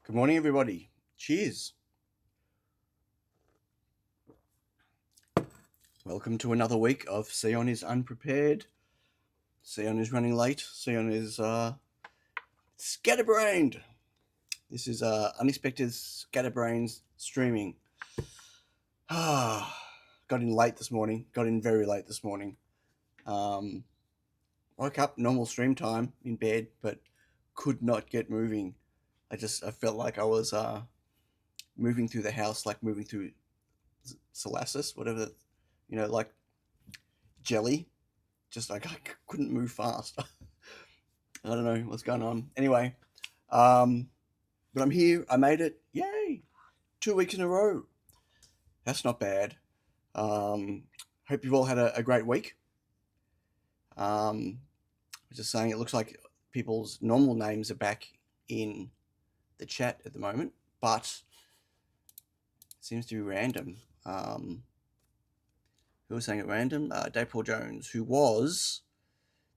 Good morning, everybody. Cheers. Welcome to another week of Sion is Unprepared. Sion is running late. Sion is scatterbrained. This is unexpected scatterbrains streaming. Got in late this morning. Got in very late this morning. Woke up normal stream time in bed, but could not get moving. I felt like I was moving through the house, like moving through molasses, whatever, like jelly. Just like I couldn't move fast. I don't know what's going on. Anyway, but I'm here. I made it. Yay! 2 weeks in a row. That's not bad. Hope you've all had a great week. I was just saying, it looks like people's normal names are back in the chat at the moment, but it seems to be random. Who was saying it random? Dave Paul Jones, who was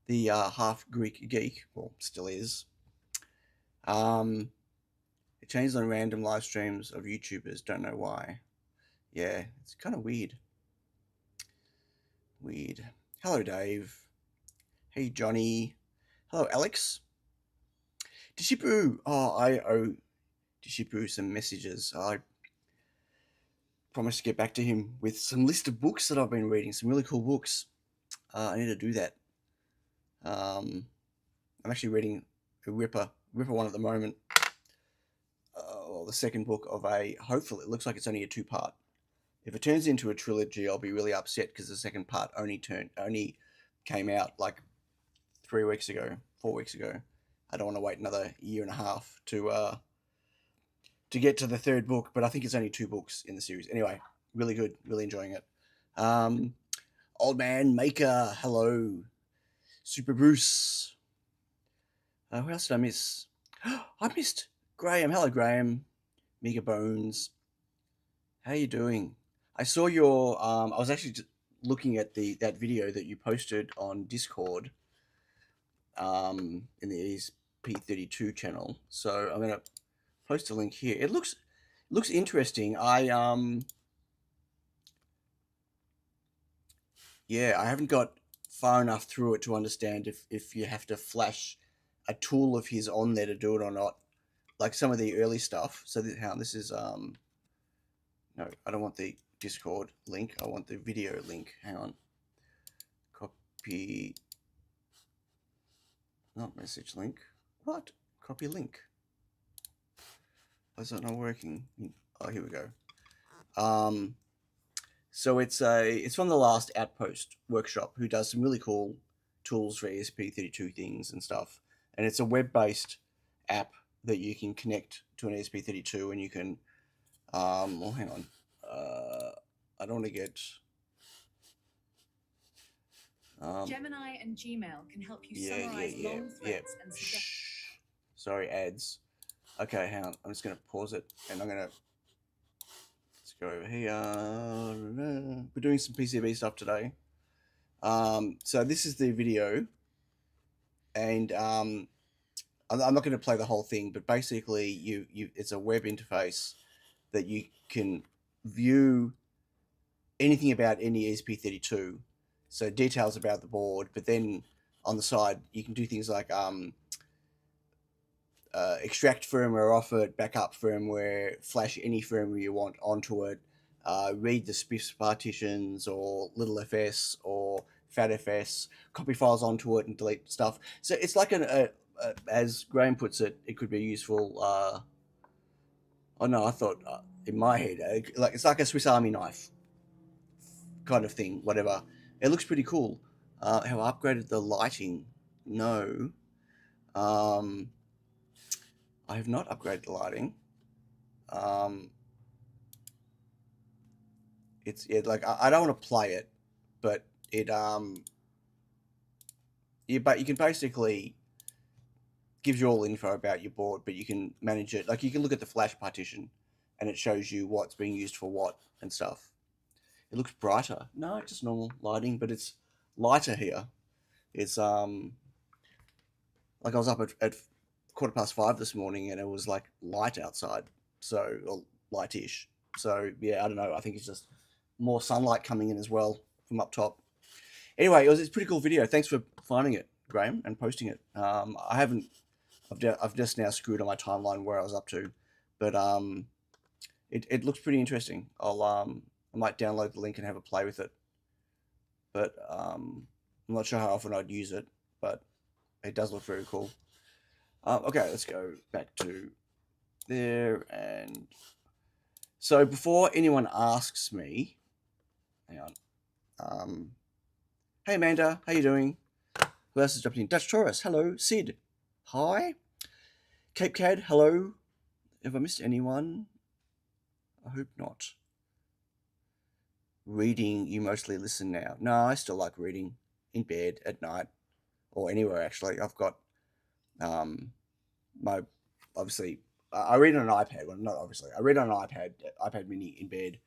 the half Greek geek, well, still is. It changed on random live streams of YouTubers. Don't know why. Yeah, it's kind of weird. Hello, Dave. Hey, Johnny. Hello, Alex. Dishipu. Oh, I owe Dishipu some messages. I promised to get back to him with some list of books that I've been reading, some really cool books. I need to do that. I'm actually reading a ripper one at the moment. The second book of hopefully, it looks like it's only a 2-part. If it turns into a trilogy, I'll be really upset because the second part only came out like 4 weeks ago. I don't want to wait another year and a half to get to the third book, but I think it's only 2 books in the series. Anyway, really good, really enjoying it. Old Man Maker, hello. Super Bruce. Who else did I miss? I missed Graham. Hello, Graham. Mega Bones. How you doing? I saw your. I was actually just looking at that video that you posted on Discord. In the ESP32 channel. So I'm gonna post a link here. It looks interesting. I haven't got far enough through it to understand if you have to flash a tool of his on there to do it or not, like some of the early stuff. So this is no, I don't want the Discord link. I want the video link. Hang on. Copy. Not message link. What? Copy link. Why is that not working? Oh, here we go. So it's from the last Outpost workshop, who does some really cool tools for ESP32 things and stuff. And it's a web-based app that you can connect to an ESP32, and you can well, hang on. I don't want to get Gemini and Gmail can help you summarize long threads and suggest. Sorry, ads. Okay, hang on. I'm just going to pause it, and let's go over here. We're doing some PCB stuff today. So this is the video, and I'm not going to play the whole thing, but basically, it's a web interface that you can view anything about any ESP32. So details about the board, but then on the side you can do things like extract firmware off it, backup firmware, flash any firmware you want onto it, read the SPIFs partitions or little FS or FATFS, copy files onto it and delete stuff. So it's like as Graham puts it, it could be useful. Oh no, I thought in my head, like it's like a Swiss Army knife kind of thing. Whatever. It looks pretty cool. Have I upgraded the lighting? No. I have not upgraded the lighting. It's like I don't want to play it, but it but you can basically gives you all info about your board, but you can manage it. Like you can look at the flash partition, and it shows you what's being used for what and stuff. It looks brighter. No, just normal lighting, but it's lighter here. It's like I was up at 5:15 this morning, and it was like light outside, so or lightish. So yeah, I don't know. I think it's just more sunlight coming in as well from up top. Anyway, it's a pretty cool video. Thanks for finding it, Graham, and posting it. I've just now screwed on my timeline where I was up to, but it looks pretty interesting. I might download the link and have a play with it, but I'm not sure how often I'd use it, but it does look very cool. Okay, let's go back to there. And so before anyone asks me, hang on. Hey Amanda, how you doing? Who else is jumping in? Dutch Taurus, hello. Sid, hi. Cape Cad, hello. Have I missed anyone? I hope not. Reading, you mostly listen now. No, I still like reading in bed at night or anywhere actually. I've got my obviously I read on an iPad. Well, not obviously. I read on an iPad Mini in bed.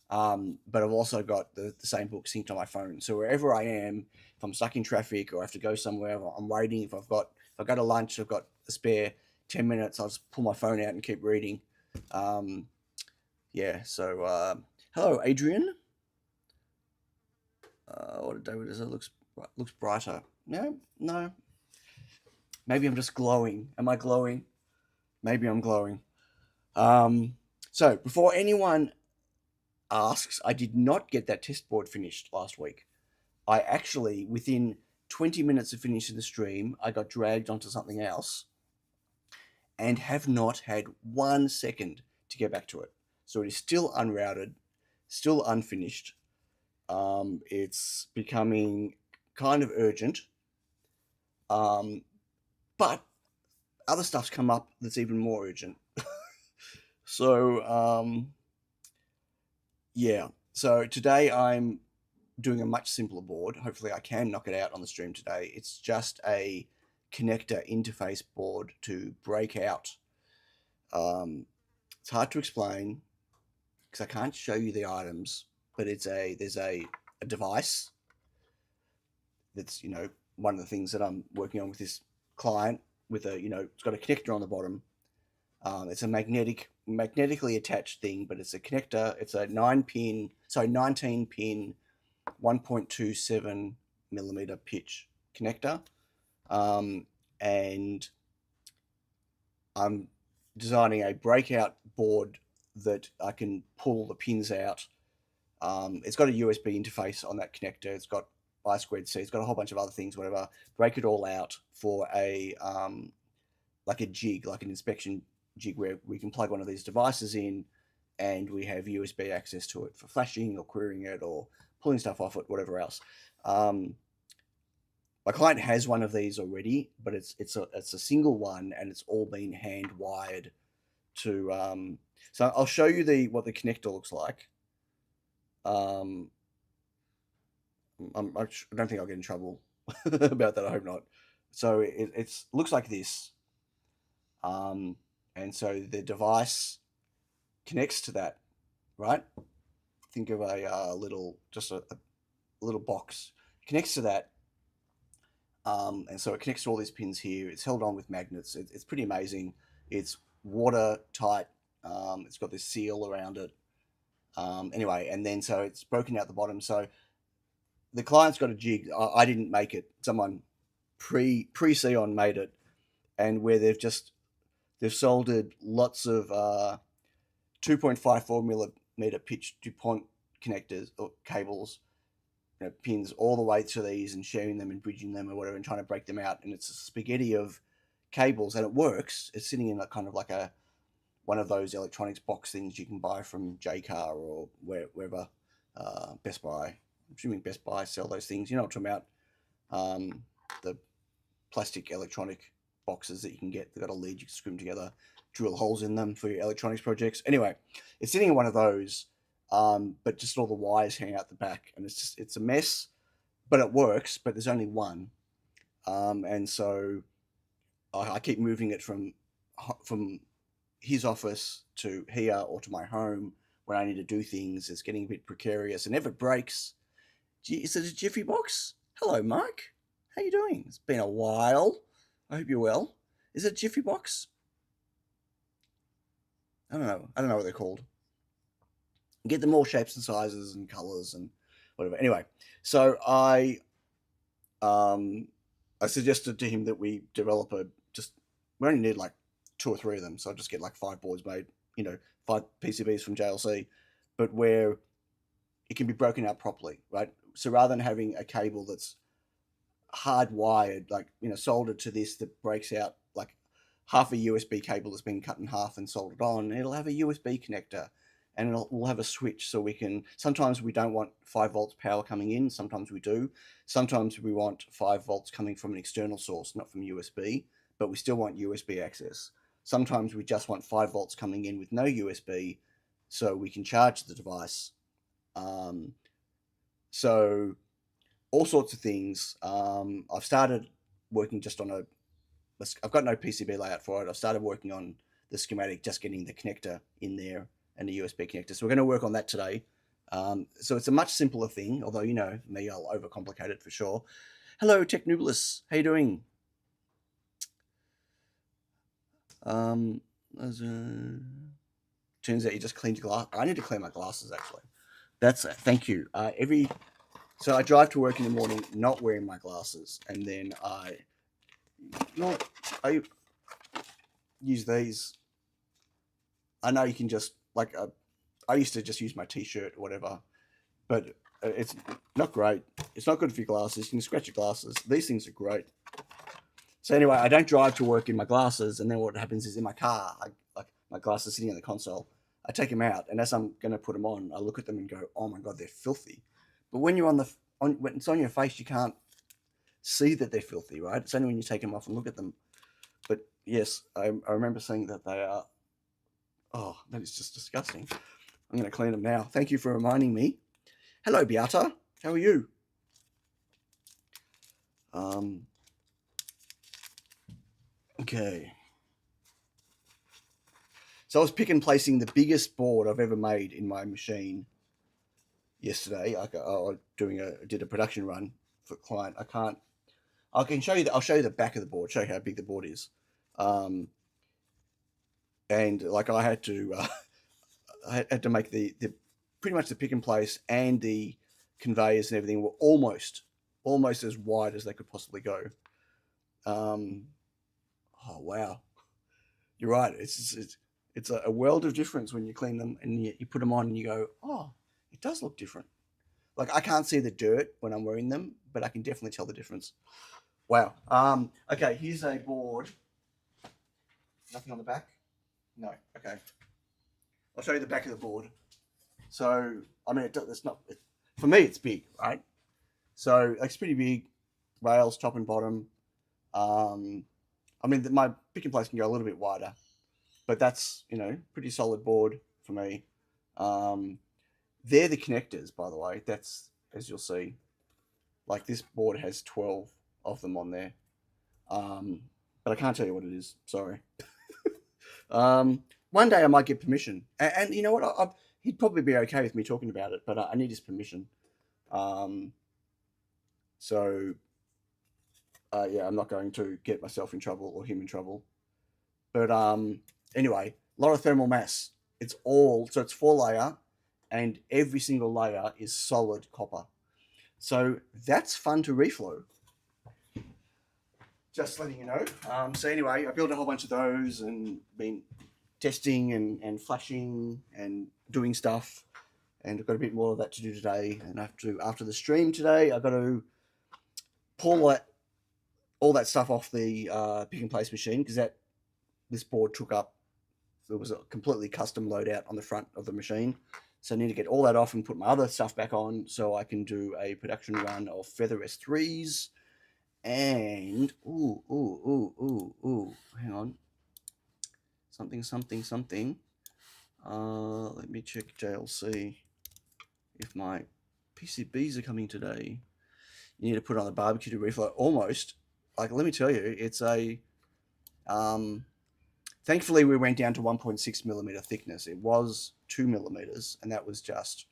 But I've also got the same book synced on my phone. So wherever I am, if I'm stuck in traffic or I have to go somewhere, I'm waiting. If I go to lunch, I've got a spare 10 minutes. I'll just pull my phone out and keep reading. Yeah. So hello, Adrian. What did David say? Looks brighter. No. Maybe I'm just glowing. Am I glowing? Maybe I'm glowing. So before anyone asks, I did not get that test board finished last week. I actually, within 20 minutes of finishing the stream, I got dragged onto something else and have not had 1 second to get back to it. So it is still unrouted, still unfinished. It's becoming kind of urgent. But other stuff's come up that's even more urgent. So, yeah. So today I'm doing a much simpler board. Hopefully I can knock it out on the stream today. It's just a connector interface board to break out. It's hard to explain because I can't show you the items, but there's a device that's, one of the things that I'm working on with this client with it's got a connector on the bottom. It's a magnetically attached thing, but it's a connector. It's a 19 pin, 1.27 millimeter pitch connector. And I'm designing a breakout board that I can pull the pins out. It's got a USB interface on that connector. It's got SQUiXL. It's got a whole bunch of other things, whatever. Break it all out for a like a jig, like an inspection jig, where we can plug one of these devices in and we have USB access to it for flashing or querying it or pulling stuff off it, whatever else. My client has one of these already, but it's a single one, and it's all been hand wired to. So I'll show you what the connector looks like. I don't think I'll get in trouble about that. I hope not. So it looks like this, and so the device connects to that, right? Think of a little box connects to that, and so it connects to all these pins here. It's held on with magnets. It's pretty amazing. It's watertight. It's got this seal around it. Anyway, and then so it's broken out the bottom. So the client's got a jig. I didn't make it. Someone pre-Sion made it, and where they've just They've soldered lots of 2.54 millimeter pitch DuPont connectors or cables, pins all the way to these and sharing them and bridging them or whatever and trying to break them out. And it's a spaghetti of cables, and it works. It's sitting in a kind of like one of those electronics box things you can buy from JCar or wherever, Best Buy. I'm assuming Best Buy sell those things. You know what I'm talking about? The plastic electronic boxes that you can get. They've got a lid, you can screw them together, drill holes in them for your electronics projects. Anyway, it's sitting in one of those, but just all the wires hang out the back, and it's a mess, but it works. But there's only one, and so I keep moving it from his office to here or to my home when I need to do things. It's getting a bit precarious, and if it breaks, is it a Jiffy box? Hello, Mike. How you doing? It's been a while. I hope you're well. Is it a Jiffy box? I don't know what they're called. Get them all shapes and sizes and colors and whatever. Anyway, so I suggested to him that we develop we only need like 2 or 3 of them, so I'll just get like 5 boards made, 5 PCBs from JLC, but where it can be broken out properly, right? So rather than having a cable that's hardwired, like, soldered to this that breaks out, like half a USB cable that's been cut in half and soldered on, it'll have a USB connector, and we'll have a switch so sometimes we don't want 5 volts power coming in, sometimes we do. Sometimes we want 5 volts coming from an external source, not from USB, but we still want USB access. Sometimes we just want 5 volts coming in with no USB so we can charge the device. So all sorts of things. I've started working just on I've got no PCB layout for it. I've started working on the schematic, just getting the connector in there and the USB connector. So we're going to work on that today. So it's a much simpler thing, although, me, I'll overcomplicate it for sure. Hello, Technubilis. How you doing? Turns out you just cleaned your glass. I need to clean my glasses, actually. Thank you. So I drive to work in the morning not wearing my glasses, and then I use these. I know you can just, I used to just use my t-shirt or whatever, but it's not great. It's not good for your glasses. You can scratch your glasses. These things are great. So anyway, I don't drive to work in my glasses, and then what happens is in my car, my glasses sitting on the console, I take them out, and as I'm going to put them on, I look at them and go, oh my God, they're filthy. But when you're when it's on your face, you can't see that they're filthy, right? It's only when you take them off and look at them. But yes, I remember seeing that they are, that is just disgusting. I'm going to clean them now. Thank you for reminding me. Hello, Beata. How are you? Okay. So I was pick and placing the biggest board I've ever made in my machine yesterday. I did a production run for a client. I'll show you the back of the board, show you how big the board is. And I had to I had to make the pretty much the pick and place and the conveyors and everything were almost as wide as they could possibly go. Oh wow, you're right. It's a world of difference when you clean them and you put them on and you go, oh, it does look different. Like, I can't see the dirt when I'm wearing them, but I can definitely tell the difference. Wow. Okay, here's a board. Nothing on the back? No. Okay. I'll show you the back of the board. So, I mean, for me, it's big, right? So, it's pretty big. Rails, top and bottom. I mean, my pick and place can go a little bit wider, but that's, pretty solid board for me. They're the connectors, by the way. That's, as you'll see, like this board has 12 of them on there. But I can't tell you what it is. Sorry. One day I might get permission. And you know what? He'd probably be okay with me talking about it, but I need his permission. Yeah, I'm not going to get myself in trouble or him in trouble. But anyway, a lot of thermal mass. It's 4-layer, and every single layer is solid copper. So that's fun to reflow. just letting you know. So anyway, I built a whole bunch of those and been testing and flashing and doing stuff. And I've got a bit more of that to do today. And after the stream today, I've got to pull all that stuff off the pick and place machine, because this board took up, there was a completely custom loadout on the front of the machine. So I need to get all that off and put my other stuff back on so I can do a production run of Feather S3s. And, hang on. Something. Let me check JLC if my PCBs are coming today. You need to put it on the barbecue to reflow. Almost. Like, let me tell you, it's a... thankfully, we went down to 1.6 millimeter thickness. It was 2 millimeters, and that was just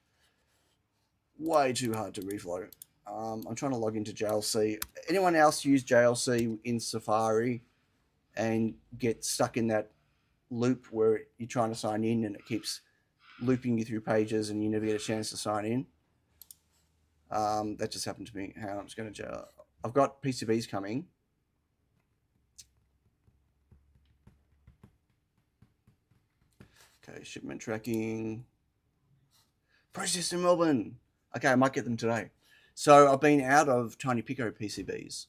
way too hard to reflow. I'm trying to log into JLC. Anyone else use JLC in Safari and get stuck in that loop where you're trying to sign in and it keeps looping you through pages and you never get a chance to sign in? That just happened to me. Hang on, I'm just going to... I've got PCBs coming. Okay, shipment tracking. Process in Melbourne. Okay, I might get them today. So I've been out of Tiny Pico PCBs.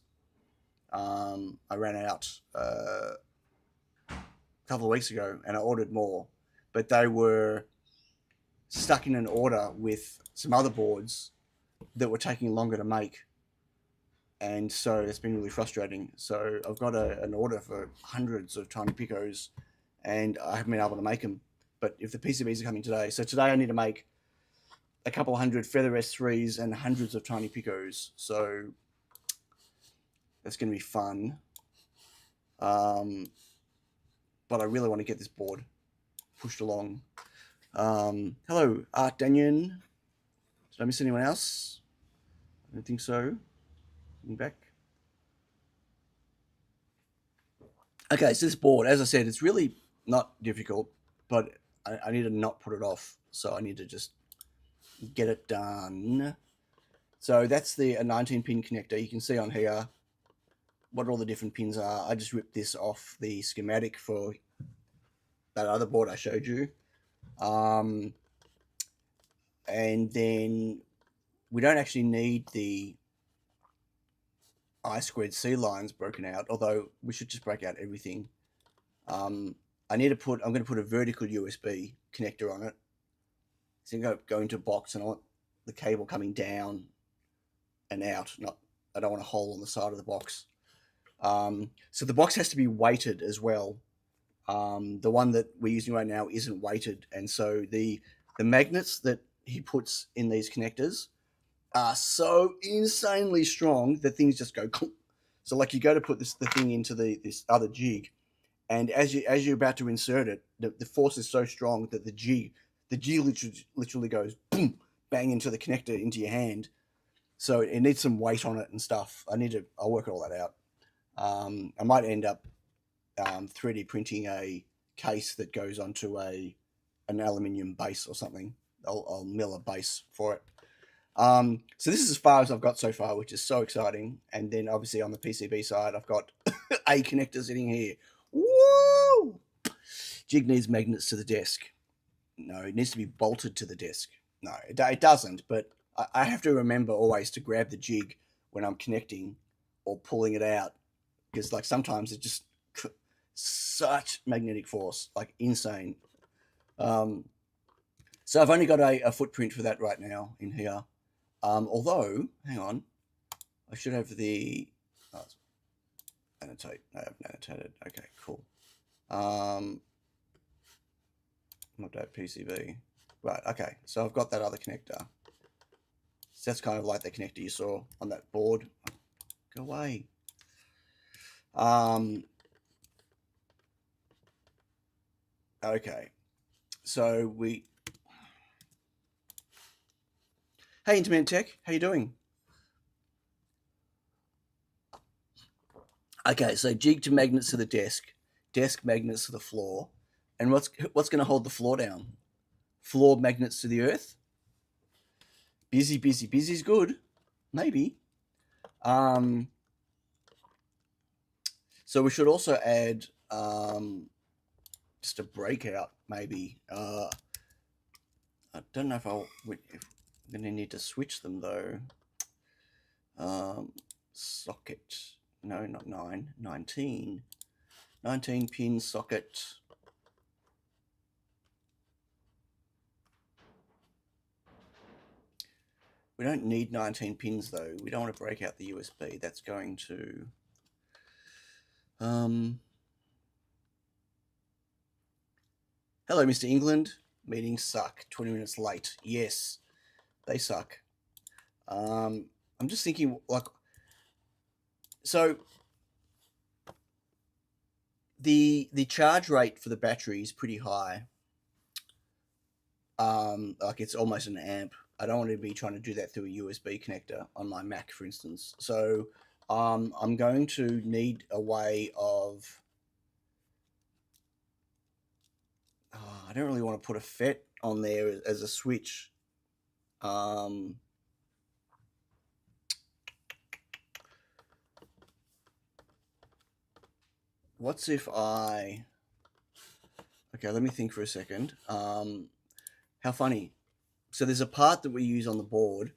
I ran out a couple of weeks ago and I ordered more, but they were stuck in an order with some other boards that were taking longer to make. And so it's been really frustrating. So I've got an order for hundreds of Tiny Picos and I haven't been able to make them. But if the PCBs are coming today, so today I need to make a couple hundred Feather S3s and hundreds of Tiny Picos. So that's going to be fun. But I really want to get this board pushed along. Hello, Art Danyon. Did I miss anyone else? I don't think so. Coming back. Okay, so this board, as I said, it's really not difficult, but I need to not put it off. So I need to just get it done. So that's a 19-pin connector. You can see on here what all the different pins are. I just ripped this off the schematic for that other board I showed you. And then we don't actually need the SQUiXL lines broken out, although we should just break out everything. I'm going to put a vertical USB connector on it. So you can go into a box, and I want the cable coming down and out. I don't want a hole on the side of the box. So the box has to be weighted as well. The one that we're using right now isn't weighted, and so the magnets that he puts in these connectors are so insanely strong that things just go. So like you go to put the thing into this other jig, and as you're about to insert it, the force is so strong that the jig literally goes boom, bang into the connector into your hand. So it needs some weight on it and stuff. I'll work all that out. I might end up 3D printing a case that goes onto an aluminium base or something. I'll mill a base for it. So this is as far as I've got so far, which is so exciting. And then obviously on the PCB side, I've got a connector sitting here. Woo! Jig needs magnets to the desk. No, it needs to be bolted to the desk. No, it doesn't, but I have to remember always to grab the jig when I'm connecting or pulling it out, because like sometimes it's just such magnetic force, like insane. So I've only got a footprint for that right now in here. Although, hang on, I should have the annotate. I haven't annotated. Okay, cool. Not that PCB. Right, okay. So I've got that other connector. So that's kind of like the connector you saw on that board. Go away. Okay. So Hey, Intermittent Tech, how you doing? Okay, so jig to magnets to the desk magnets to the floor, and what's going to hold the floor down? Floor magnets to the earth. Busy is good, maybe. So we should also add just a breakout, maybe. I don't know if I'm going to need to switch them though. Socket, no, not 19 pin socket. We don't need 19 pins though. We don't want to break out the USB. That's going to hello, Mr. England. Meetings suck. 20 minutes late. Yes, they suck. I'm just thinking, like, so the charge rate for the battery is pretty high. Like it's almost an amp. I don't want to be trying to do that through a USB connector on my Mac, for instance. So I'm going to need a way of. I don't really want to put a FET on there as a switch. What's if I... Okay, let me think for a second. How funny. So there's a part that we use on the board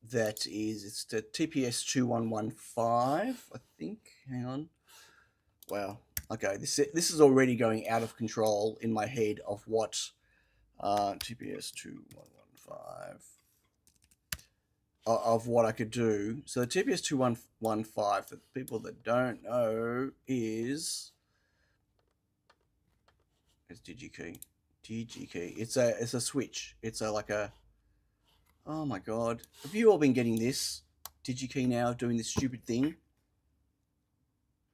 that is, it's the TPS2115, I think. Hang on. Wow. Okay, this is already going out of control in my head of what TPS2115 of what I could do. So the TPS2115, for people that don't know, is DigiKey. It's a switch. It's like a. Oh my god! Have you all been getting this DigiKey now, doing this stupid thing?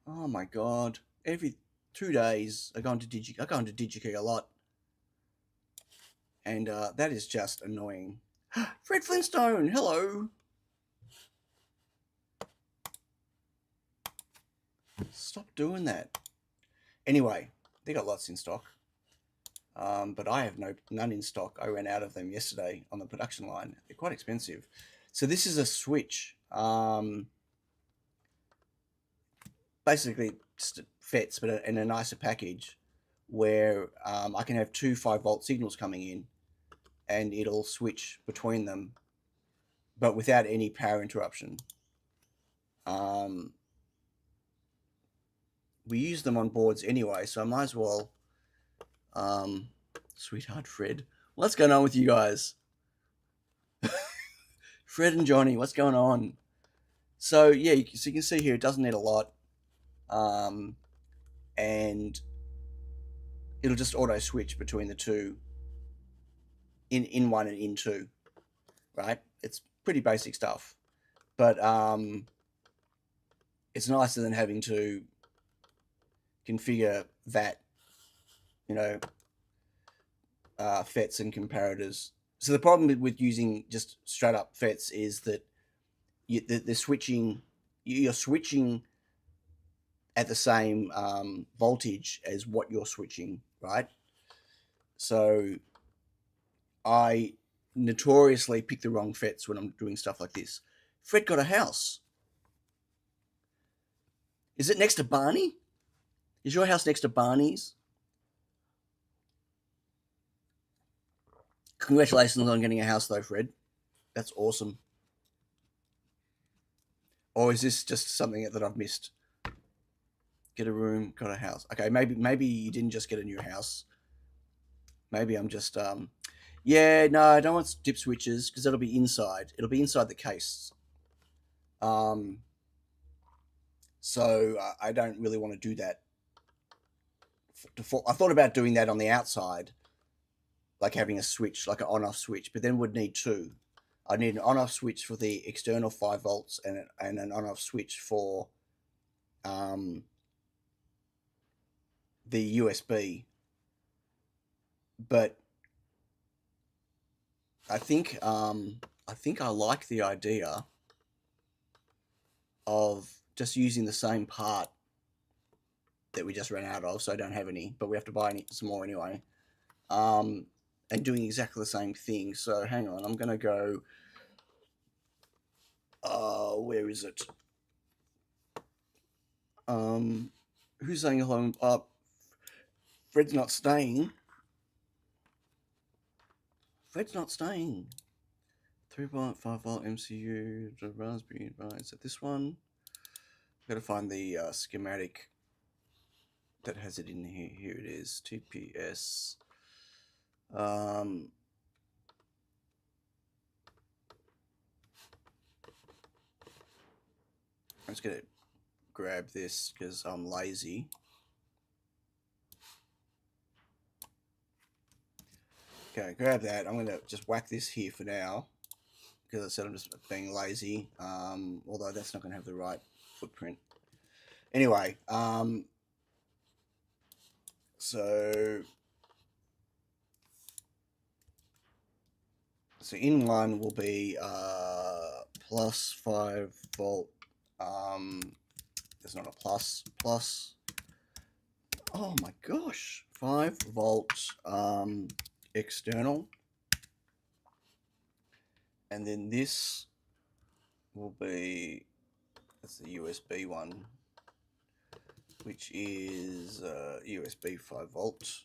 Oh my god! Every 2 days I go into DigiKey a lot, and that is just annoying. Fred Flintstone, hello. Stop doing that. Anyway, they got lots in stock, but I have none in stock. I ran out of them yesterday on the production line. They're quite expensive. So this is a switch. Basically, just FETs, but in a nicer package, where I can have 2 5-volt signals coming in, and it'll switch between them, but without any power interruption. We use them on boards anyway, so I might as well. Sweetheart Fred, what's going on with you guys? Fred and Johnny, what's going on? So yeah, so you can see here it doesn't need a lot, and it'll just auto switch between the two in one and in two, right? It's pretty basic stuff, but it's nicer than having to configure that, you know, FETs and comparators. So the problem with using just straight up FETs is that you're switching at the same voltage as what you're switching, right? So I notoriously pick the wrong FETs when I'm doing stuff like this. Fred got a house. Is it next to Barney? Is your house next to Barney's? Congratulations on getting a house though, Fred. That's awesome. Or is this just something that I've missed? Get a room, got a house. Okay, maybe you didn't just get a new house. Maybe I'm just yeah, no, I don't want dip switches because that'll be inside. It'll be inside the case. So I don't really want to do that. I thought about doing that on the outside, like having a switch, like an on-off switch, but then would need 2. I need an on-off switch for the external 5 volts and an on-off switch for the USB. But I think I like the idea of just using the same part that we just ran out of, so I don't have any, but we have to buy some more anyway, and doing exactly the same thing. So hang on, I'm gonna go, where is it? Who's saying hello? Fred's not staying. Fred's not staying. 3.5 volt MCU, the Raspberry. Right, is it this one? I've got to find the schematic that has it in here. Here it is. TPS. I'm just going to grab this because I'm lazy. Okay, grab that. I'm going to just whack this here for now because I said I'm just being lazy, although that's not going to have the right footprint. Anyway, so in one will be plus 5 volt. There's not a plus. Oh my gosh, 5 volt external, and then this will be, that's the USB one, which is USB 5 volt.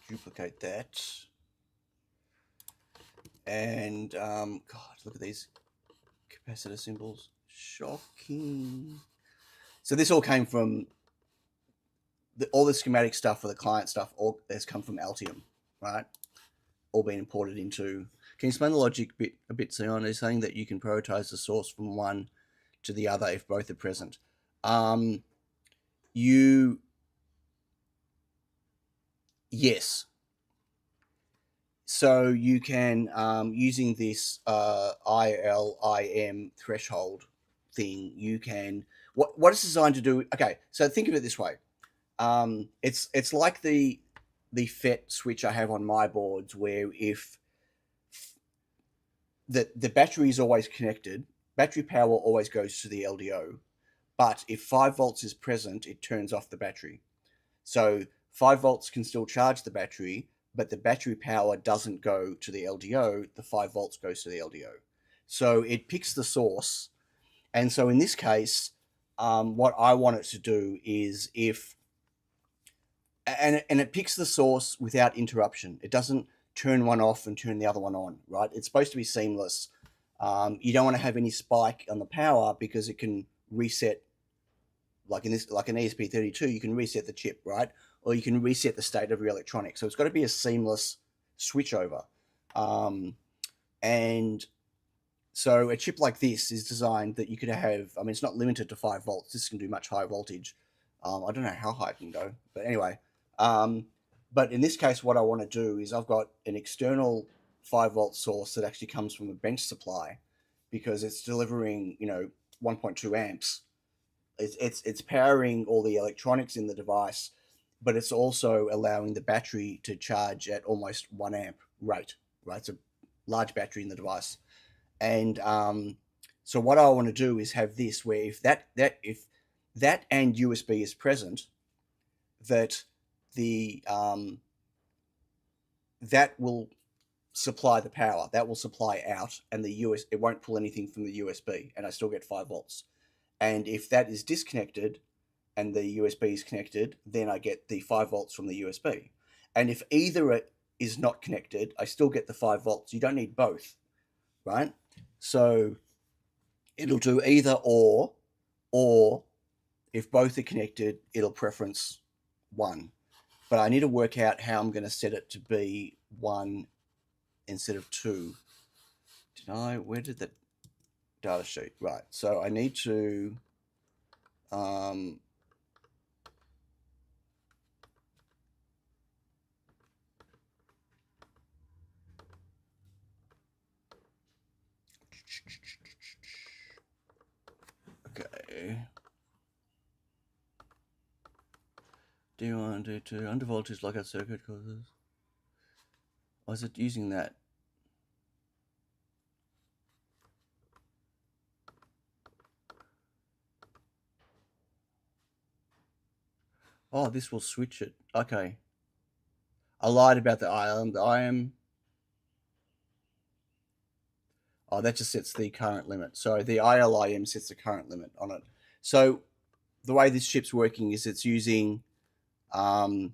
Duplicate that, and God, look at these capacitor symbols, shocking. So this all came from all the schematic stuff for the client stuff. All has come from Altium, right? All been imported into. Can you explain the logic a bit, Sion? Is saying that you can prioritize the source from one to the other if both are present. Yes. So you can, using this ILIM threshold thing, you can, what it's designed to do. Okay, so think of it this way. It's like the FET switch I have on my boards, where if the battery is always connected, battery power always goes to the LDO, but if 5 volts is present, it turns off the battery. So 5 volts can still charge the battery, but the battery power doesn't go to the LDO. The 5 volts goes to the LDO. So it picks the source. And so in this case, what I want it to do is and it picks the source without interruption. It doesn't turn one off and turn the other one on, right? It's supposed to be seamless. You don't want to have any spike on the power because it can reset, like an ESP32, you can reset the chip, right? Or you can reset the state of your electronics. So it's got to be a seamless switchover. And so a chip like this is designed that you could have, I mean, it's not limited to 5 volts. This can do much higher voltage. I don't know how high it can go, but anyway. But in this case, what I want to do is I've got an external 5 volt source that actually comes from a bench supply because it's delivering, 1.2 amps. It's powering all the electronics in the device, but it's also allowing the battery to charge at almost 1 amp rate, right? It's a large battery in the device. And so what I want to do is have this where if that and USB is present, that that will supply the power, that will supply out, and it won't pull anything from the USB, and I still get 5 volts. And if that is disconnected and the USB is connected, then I get the 5 volts from the USB. And if either is not connected, I still get the 5 volts. You don't need both, right? So it'll do either or if both are connected, it'll preference one. But I need to work out how I'm going to set it to be 1 instead of 2. Where did the data sheet? Right. So I need to okay. D1, D2, under voltage lockout circuit causes. Or is it using that? Oh, this will switch it. Okay. I lied about the IM. The IM. Oh, that just sets the current limit. So the ILIM sets the current limit on it. So the way this chip's working is it's using the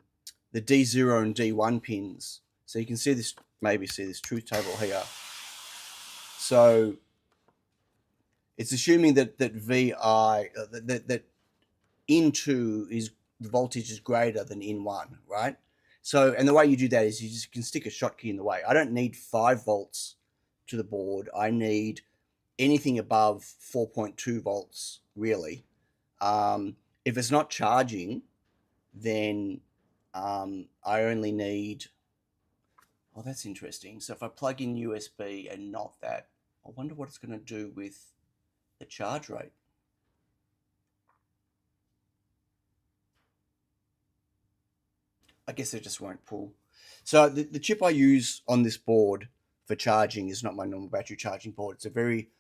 D0 and D1 pins. So you can see this, maybe see this truth table here. So it's assuming that VI that in2 is the voltage is greater than in1, right? So, and the way you do that is you just can stick a Schottky in the way. I don't need 5 volts to the board. I need anything above 4.2 volts, really. If it's not charging, then I only need, oh, that's interesting. So if I plug in USB and not that, I wonder what it's going to do with the charge rate. I guess it just won't pull. So the chip I use on this board for charging is not my normal battery charging board. It's a very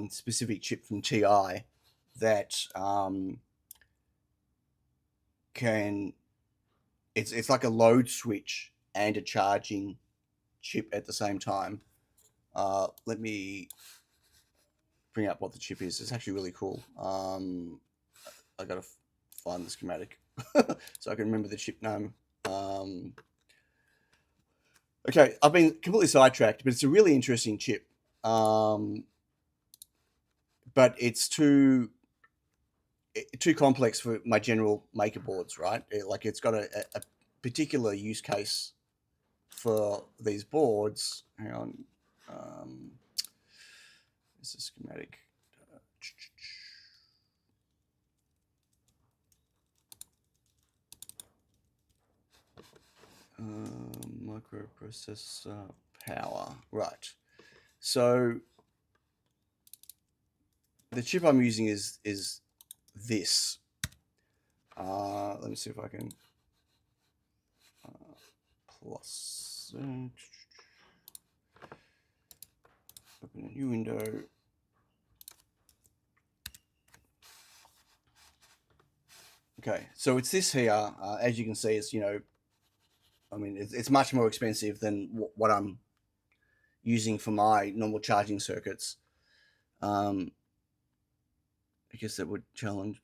specific chip from TI that it's like a load switch and a charging chip at the same time. Let me bring up what the chip is. It's actually really cool. I gotta find the schematic so I can remember the chip name. Okay, I've been completely sidetracked, but it's a really interesting chip. But it's too complex for my general maker boards, right? It's got a particular use case for these boards. Hang on. This is schematic. Microprocessor power, right? So the chip I'm using is this. Let me see if I can plus open a new window. Okay, so it's this here. As you can see, it's, you know, I mean, it's much more expensive than what I'm using for my normal charging circuits. I guess that would challenge.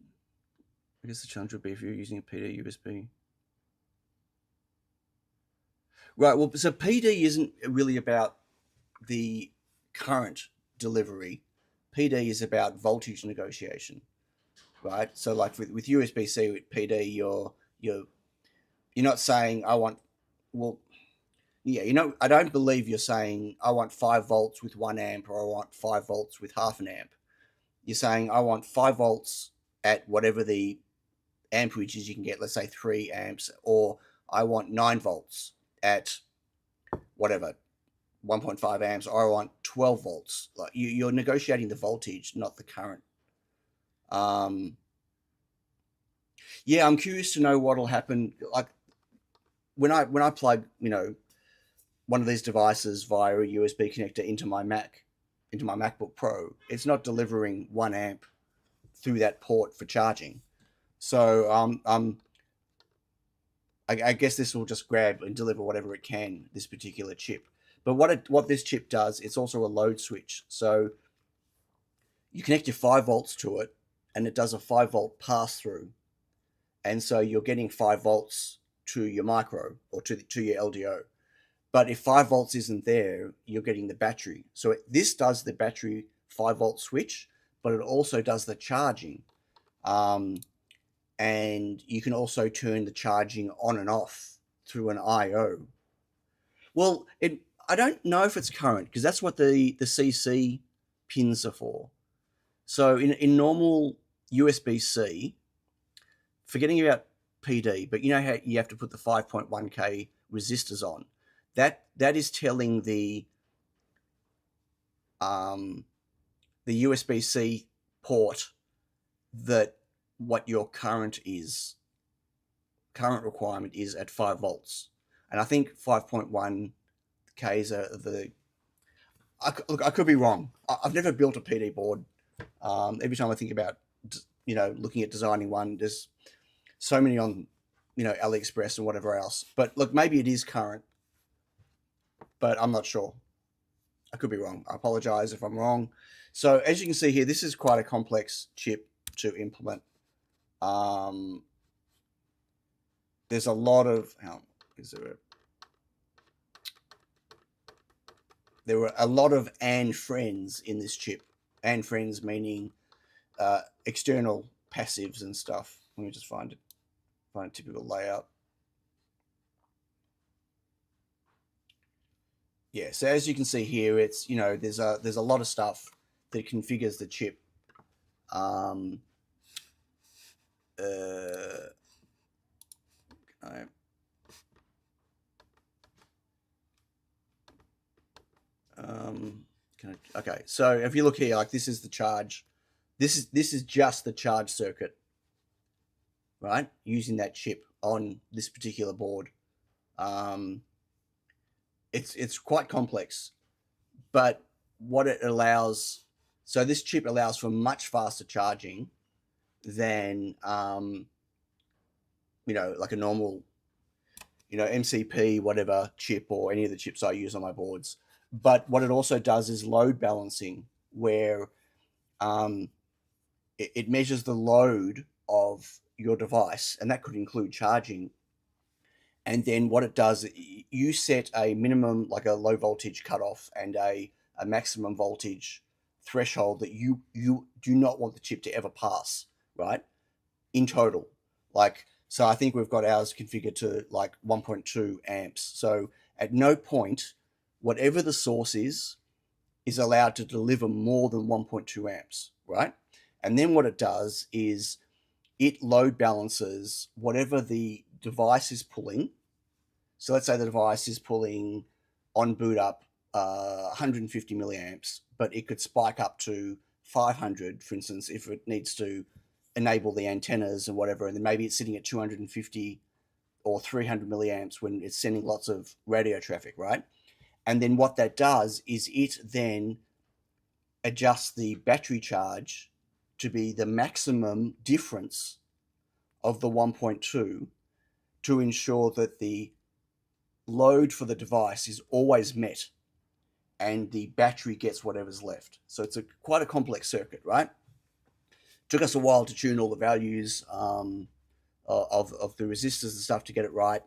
I guess the challenge would be if you're using a PD USB. Right, well, so PD isn't really about the current delivery. PD is about voltage negotiation, right? So like with USB-C with PD, you're not saying I want, well, yeah, you know, I don't believe you're saying I want 5 volts with 1 amp or I want 5 volts with half an amp. You're saying I want 5 volts at whatever the amperage is you can get, let's say 3 amps, or I want 9 volts at whatever 1.5 amps, or I want 12 volts. Like you're negotiating the voltage, not the current. Yeah, I'm curious to know what'll happen. Like when I plug, you know, one of these devices via a USB connector into my Mac, into my MacBook Pro, it's not delivering 1 amp through that port for charging. So I guess this will just grab and deliver whatever it can, this particular chip. But what this chip does, it's also a load switch. So you connect your 5 volts to it, and it does a 5 volt pass through, and so you're getting 5 volts to your micro or to your LDO. But if 5 volts isn't there, you're getting the battery. So this does the battery 5 volt switch, but it also does the charging. And you can also turn the charging on and off through an I/O. Well, I don't know if it's current, because that's what the CC pins are for. So in normal USB-C, forgetting about PD, but you know how you have to put the 5.1K resistors on. That is telling the USB-C port that what your current requirement is at 5 volts. And I think 5.1Ks are the... Look, I could be wrong. I've never built a PD board. Every time I think about, you know, looking at designing one, there's so many on, you know, AliExpress and whatever else. But look, maybe it is current, but I'm not sure. I could be wrong. I apologize if I'm wrong. So as you can see here, this is quite a complex chip to implement. there's a lot of there were a lot of and friends in this chip. And friends meaning external passives and stuff. Let me just find a typical layout. Yeah, so as you can see here, it's there's a lot of stuff that configures the chip. Okay, so if you look here, like this is the charge. This is just the charge circuit, right? Using that chip on this particular board. It's quite complex, but what it allows, so this chip allows for much faster charging than like a normal MCP whatever chip or any of the chips I use on my boards. But what it also does is load balancing, where it measures the load of your device, and that could include charging. And then what it does, you set a minimum, like a low voltage cutoff, and a maximum voltage threshold that you do not want the chip to ever pass, right? In total. So I think we've got ours configured to like 1.2 amps. So at no point, whatever the source is allowed to deliver more than 1.2 amps, right? And then what it does is it load balances whatever the device is pulling. So let's say the device is pulling on boot up 150 milliamps, but it could spike up to 500, for instance, if it needs to enable the antennas and whatever, and then maybe it's sitting at 250 or 300 milliamps when it's sending lots of radio traffic, right? And then what that does is it then adjusts the battery charge to be the maximum difference of the 1.2 to ensure that the load for the device is always met and the battery gets whatever's left. So it's quite a complex circuit, right? Took us a while to tune all the values of the resistors and stuff to get it right.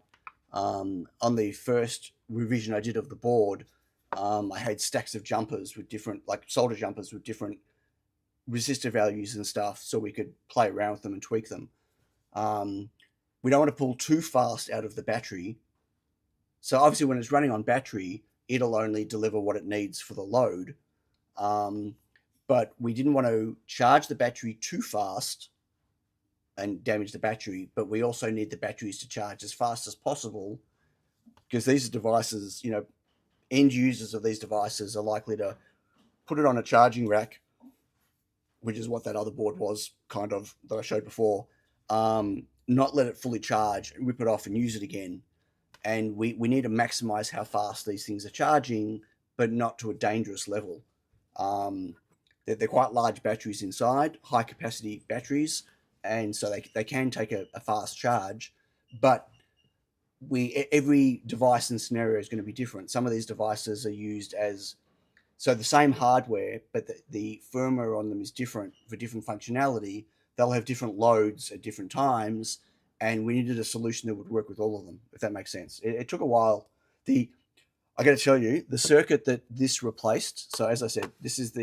On the first revision I did of the board, I had stacks of jumpers with different, like solder jumpers with different resistor values and stuff, so we could play around with them and tweak them. We don't want to pull too fast out of the battery. So obviously when it's running on battery, it'll only deliver what it needs for the load. But we didn't want to charge the battery too fast and damage the battery, but we also need the batteries to charge as fast as possible, because these are devices, end users of these devices are likely to put it on a charging rack, which is what that other board was kind of that I showed before, not let it fully charge, rip it off and use it again. And we need to maximize how fast these things are charging, but not to a dangerous level. They're quite large batteries inside, high capacity batteries, and so they can take a fast charge, but every device and scenario is going to be different. Some of these devices are used as, so the same hardware, but the firmware on them is different for different functionality. They'll have different loads at different times, and we needed a solution that would work with all of them, if that makes sense. It took a while. I got to tell you, the circuit that this replaced, so as I said, this is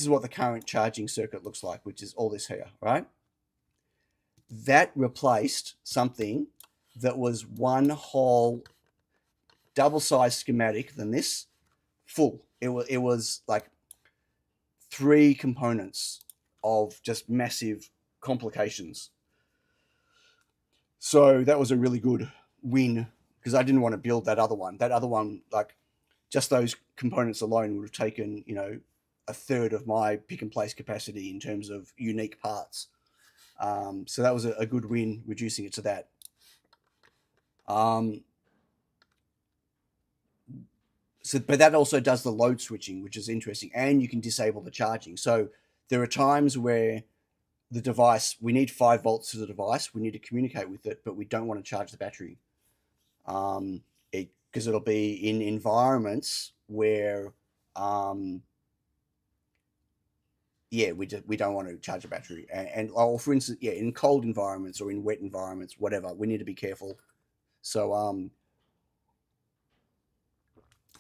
what the current charging circuit looks like, which is all this here, right? That replaced something that was one whole double-sized schematic than this, full. It was like 3 components of just massive complications. So that was a really good win, because I didn't want to build that other one. That other one, like just those components alone would have taken, a third of my pick and place capacity in terms of unique parts. So that was a good win, reducing it to that. But that also does the load switching, which is interesting, and you can disable the charging. So there are times where the device, we need 5 volts to the device, we need to communicate with it, but we don't want to charge the battery, because it'll be in environments where yeah, we don't want to charge a battery. Or for instance, yeah, in cold environments or in wet environments, whatever, we need to be careful. So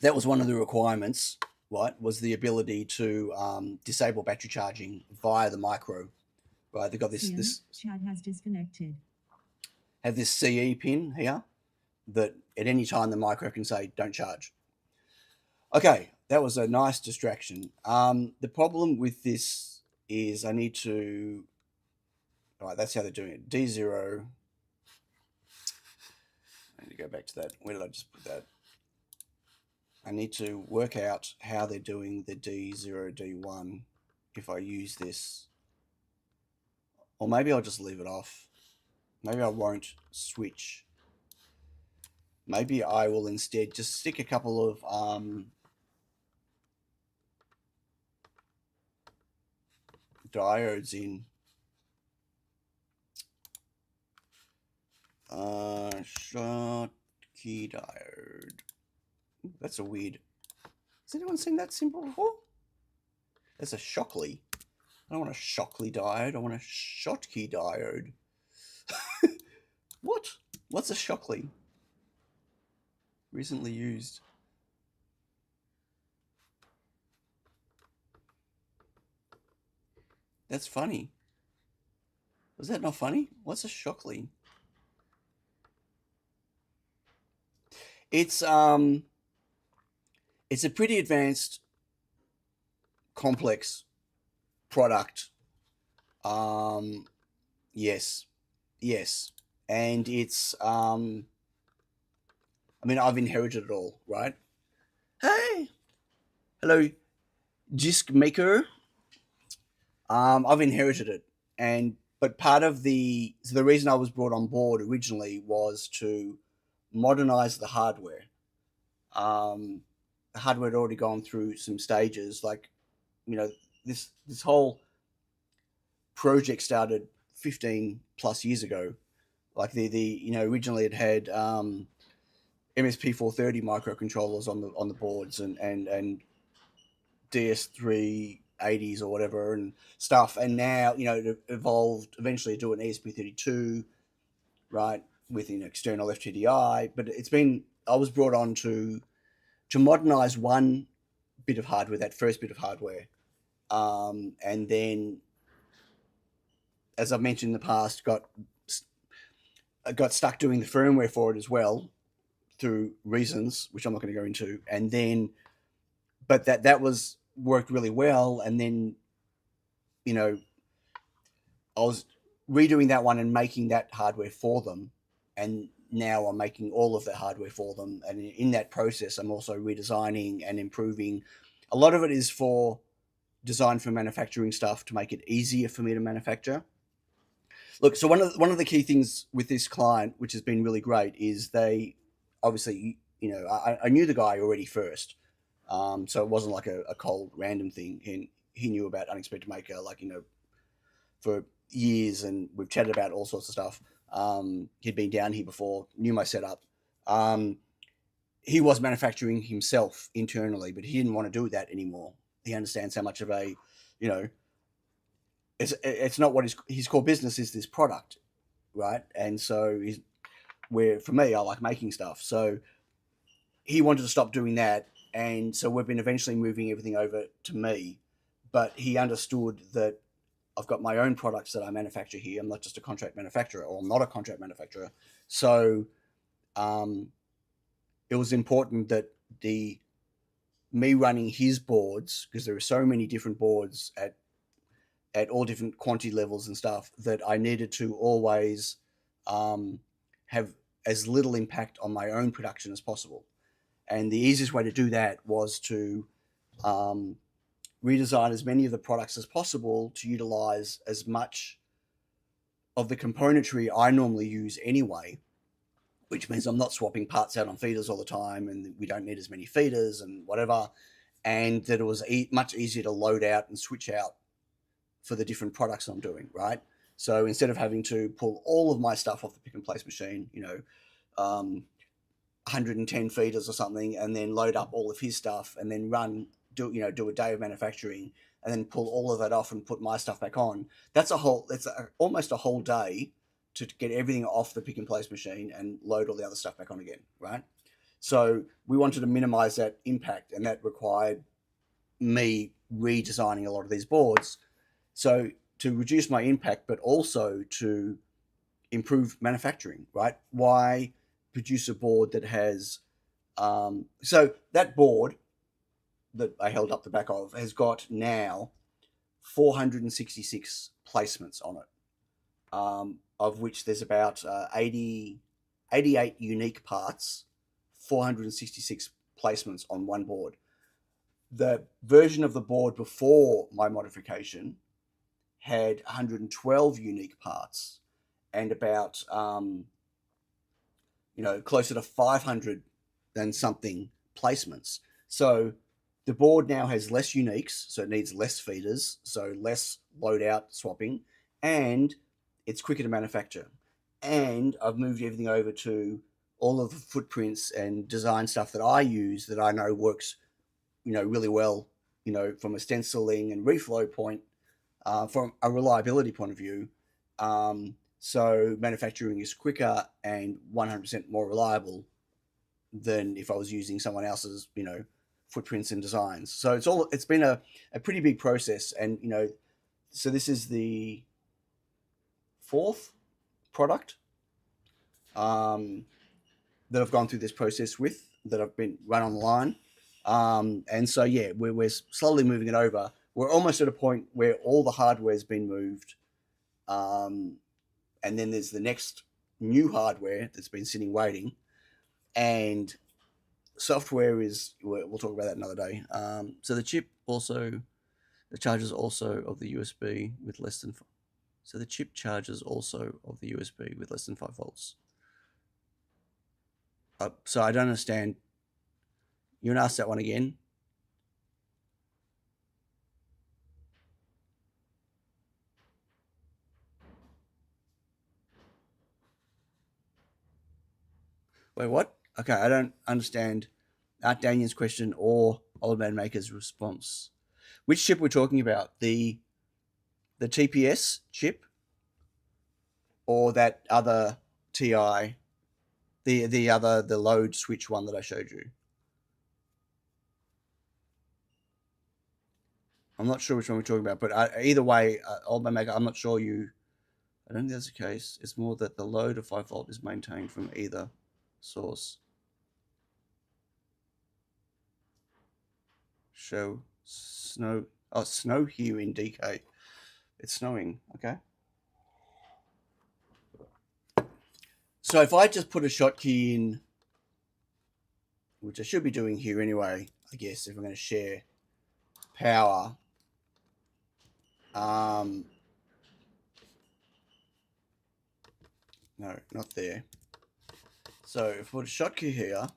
that was one of the requirements, right? Was the ability to disable battery charging via the micro, right? They've got this chat has disconnected. Have this CE pin here that at any time the micro can say don't charge. Okay, that was a nice distraction. The problem with this is I need to. All right, that's how they're doing it. D0. I need to go back to that. Where did I just put that? I need to work out how they're doing the D0, D1 if I use this. Or maybe I'll just leave it off. Maybe I won't switch. Maybe I will instead just stick a couple of diodes in. Short key diode. That's a weird. Has anyone seen that symbol before? That's a Shockley. I don't want a Shockley diode. I want a Schottky diode. What? What's a Shockley? Recently used. That's funny. Was that not funny? What's a Shockley? It's a pretty advanced, complex product. Yes, and it's I mean, I've inherited it all, right? Hey, hello, Jisk Maker. I've inherited it, but part of the reason I was brought on board originally was to modernize the hardware. The hardware had already gone through some stages, like, you know, this whole project started 15 plus years ago. Like originally it had MSP 430 microcontrollers on the boards and DS380s or whatever and stuff, and now it evolved eventually to an ESP32, right, with an external FTDI. But I was brought on to modernize one bit of hardware, that first bit of hardware, and then, as I've mentioned in the past, got stuck doing the firmware for it as well through reasons which I'm not going to go into. And then, but that was worked really well. And then, I was redoing that one and making that hardware for them. And now I'm making all of the hardware for them. And in that process, I'm also redesigning and improving. A lot of it is for design for manufacturing stuff to make it easier for me to manufacture. Look, so one of the key things with this client, which has been really great, is they obviously, I knew the guy already first, so it wasn't like a cold random thing. He knew about Unexpected Maker, for years, and we've chatted about all sorts of stuff. He'd been down here before, knew my setup. He was manufacturing himself internally, but he didn't want to do that anymore. He understands how much of a, it's not what his core business is, this product, right? And so for me, I like making stuff. So he wanted to stop doing that, and so we've been eventually moving everything over to me. But he understood that I've got my own products that I manufacture here. I'm not just a contract manufacturer, or I'm not a contract manufacturer. So it was important that me running his boards, because there are so many different boards at all different quantity levels and stuff, that I needed to always have as little impact on my own production as possible. And the easiest way to do that was to redesign as many of the products as possible to utilize as much of the componentry I normally use anyway, which means I'm not swapping parts out on feeders all the time, and we don't need as many feeders and whatever, and that it was much easier to load out and switch out for the different products I'm doing, right? So instead of having to pull all of my stuff off the pick and place machine, 110 feeders or something, and then load up all of his stuff and then do a day of manufacturing, and then pull all of that off and put my stuff back on. That's almost a whole day to get everything off the pick and place machine and load all the other stuff back on again, right? So we wanted to minimize that impact, and that required me redesigning a lot of these boards. So to reduce my impact, but also to improve manufacturing, right? Why produce a board that has so that board that I held up the back of has got now 466 placements on it, of which there's about 88 unique parts, 466 placements on one board. The version of the board before my modification had 112 unique parts and about closer to 500 and something placements. So the board now has less uniques, so it needs less feeders, so less loadout swapping, and it's quicker to manufacture. And I've moved everything over to all of the footprints and design stuff that I use that I know works, really well, from a stenciling and reflow point, from a reliability point of view. So manufacturing is quicker and 100% more reliable than if I was using someone else's, footprints and designs. So it's been a pretty big process. And, so this is the 4th product that I've gone through this process with, that I've been run online. And so, yeah, we're slowly moving it over. We're almost at a point where all the hardware's been moved. And then there's the next new hardware that's been sitting waiting, and software is, we'll talk about that another day. So the chip also, the charges also of the USB with less than, so the chip charges also of the USB with less than 5 volts. So I don't understand. You want to ask that one again? Wait, what? Okay, I don't understand Art Daniel's question or Old Man Maker's response. Which chip we're talking about? The TPS chip, or that other TI, the load switch one that I showed you? I'm not sure which one we're talking about, but either way, Old Man Maker, I'm not sure I don't think that's the case. It's more that the load of 5 volt is maintained from either source. Show snow. Oh, snow here in DK. It's snowing. Okay. So if I just put a Schottky in, which I should be doing here anyway, I guess, if I'm going to share power. No, not there. So if I put a Schottky here,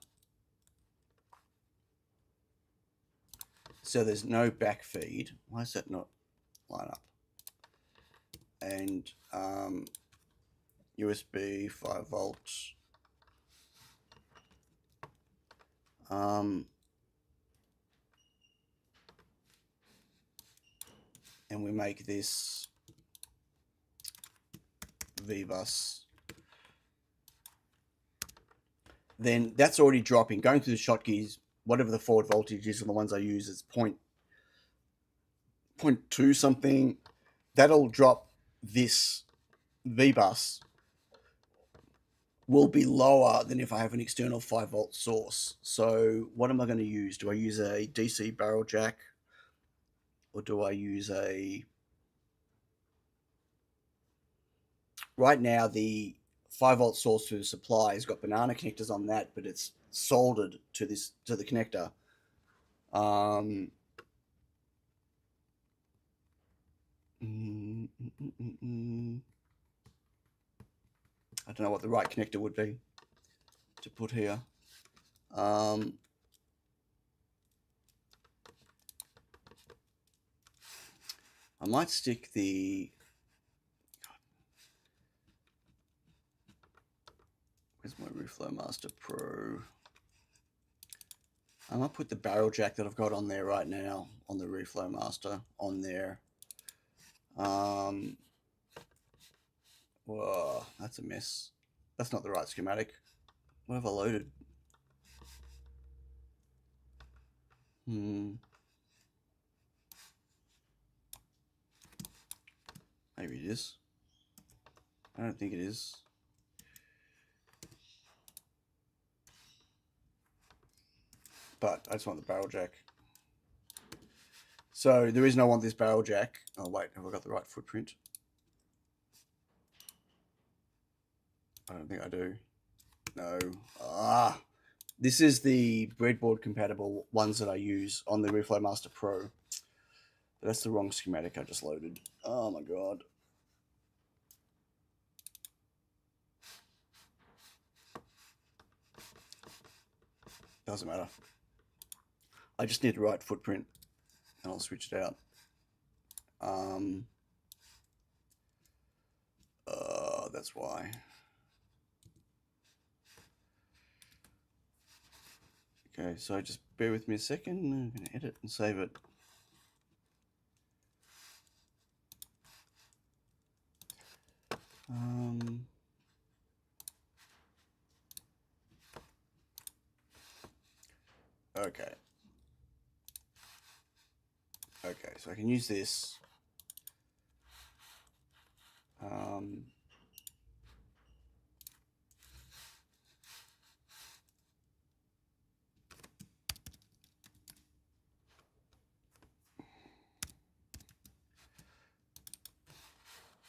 so there's no back feed. Why does that not line up? And USB 5 volts. And we make this V-bus. Then that's already dropping. Going through the Schottky's, whatever the forward voltage is on the ones I use, it's 0.2 something. That'll drop this V-bus. Will be lower than if I have an external 5 volt source. So what am I going to use? Do I use a DC barrel jack, or do I use right now the 5 volt source to the supply has got banana connectors on that, but it's soldered to the connector. I don't know what the right connector would be to put here. I might stick the, where's my Reflow Master Pro? I'm going to put the barrel jack that I've got on there right now on the Reflow Master on there. Whoa, that's a mess. That's not the right schematic. What have I loaded? Maybe it is. I don't think it is. But I just want the barrel jack. So the reason I want this barrel jack... Oh, wait. Have I got the right footprint? I don't think I do. No. This is the breadboard compatible ones that I use on the Reflow Master Pro. But that's the wrong schematic I just loaded. Oh, my God. Doesn't matter. I just need the right footprint, and I'll switch it out. That's why. Okay, so just bear with me a second. I'm going to edit and save it. Okay. Okay, so I can use this.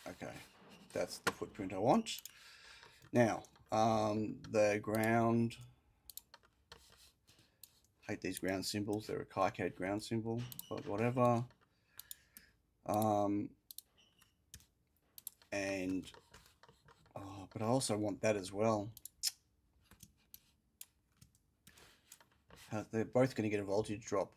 Okay, that's the footprint I want. Now, the ground. I hate these ground symbols. They're a KiCad ground symbol, but whatever. But I also want that as well. They're both going to get a voltage drop.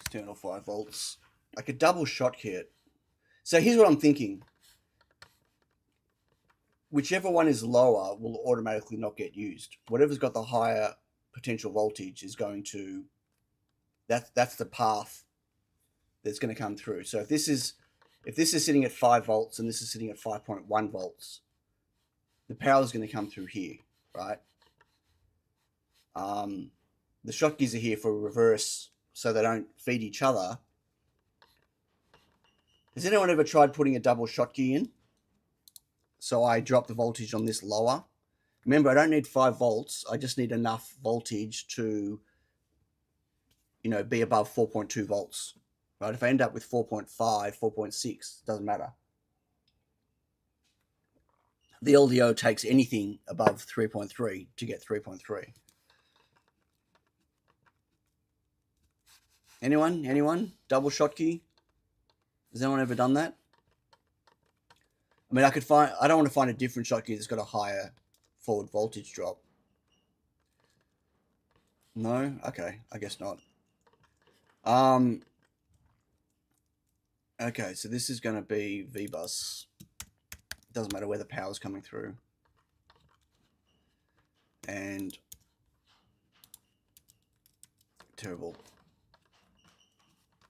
External 5 volts. I could double Schottky it. So here's what I'm thinking. Whichever one is lower will automatically not get used. Whatever's got the higher potential voltage is going to... That's the path that's going to come through. So if this is sitting at 5 volts and this is sitting at 5.1 volts, the power is going to come through here, right? The Schottky's are here for reverse, so they don't feed each other. Has anyone ever tried putting a double Schottky in? So I drop the voltage on this lower. Remember, I don't need 5 volts. I just need enough voltage to, be above 4.2 volts. Right? If I end up with 4.5, 4.6, doesn't matter. The LDO takes anything above 3.3 to get 3.3. Anyone? Double Schottky? Has anyone ever done that? I mean, I don't want to find a different Schottky that's got a higher forward voltage drop. No? Okay, I guess not. Okay, so this is going to be V-bus. Doesn't matter where the power's coming through. And terrible.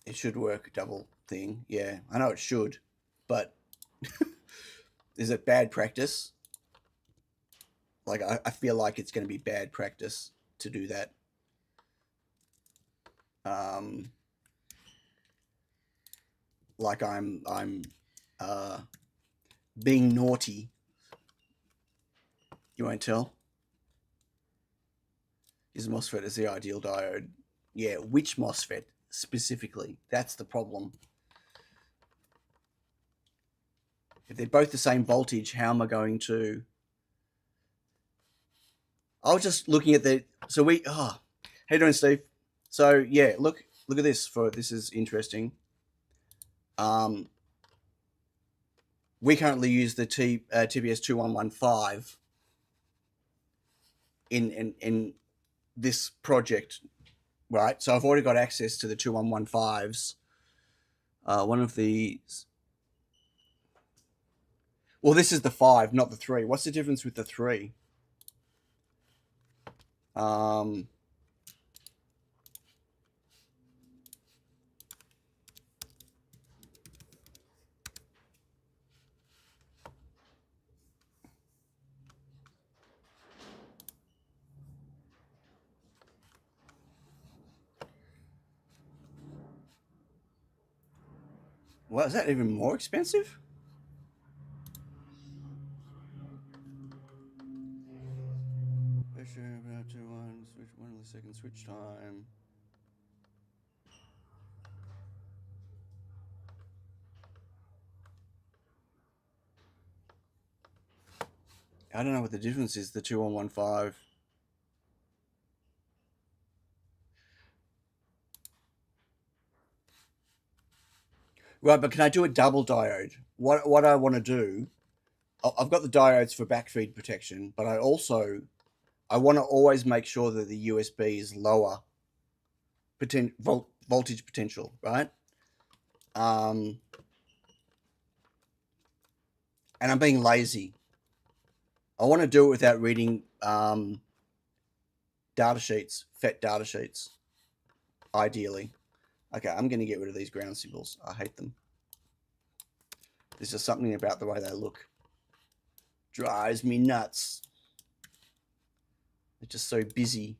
It should work, double thing. Yeah, I know it should, but is it bad practice? Like, I feel like it's going to be bad practice to do that. Like I'm being naughty. You won't tell? Is MOSFET is the ideal diode? Yeah, which MOSFET specifically? That's the problem. If they're both the same voltage, how am I going to... I was just looking at the... So how you doing, Steve? So, yeah, look at this. This is interesting. We currently use the TBS 2115 in this project, right? So I've already got access to the 2115s. One of these. Well, this is the 5, not the 3. What's the difference with the 3? Well, is that even more expensive? Switch 1 millisecond switch time. I don't know what the difference is, the 2115. Right, but can I do a double diode? What I want to do, I've got the diodes for backfeed protection, but I want to always make sure that the USB is lower voltage potential, right? And I'm being lazy. I want to do it without reading data sheets, FET data sheets, ideally. Okay, I'm going to get rid of these ground symbols. I hate them. There's just something about the way they look. Drives me nuts. They're just so busy.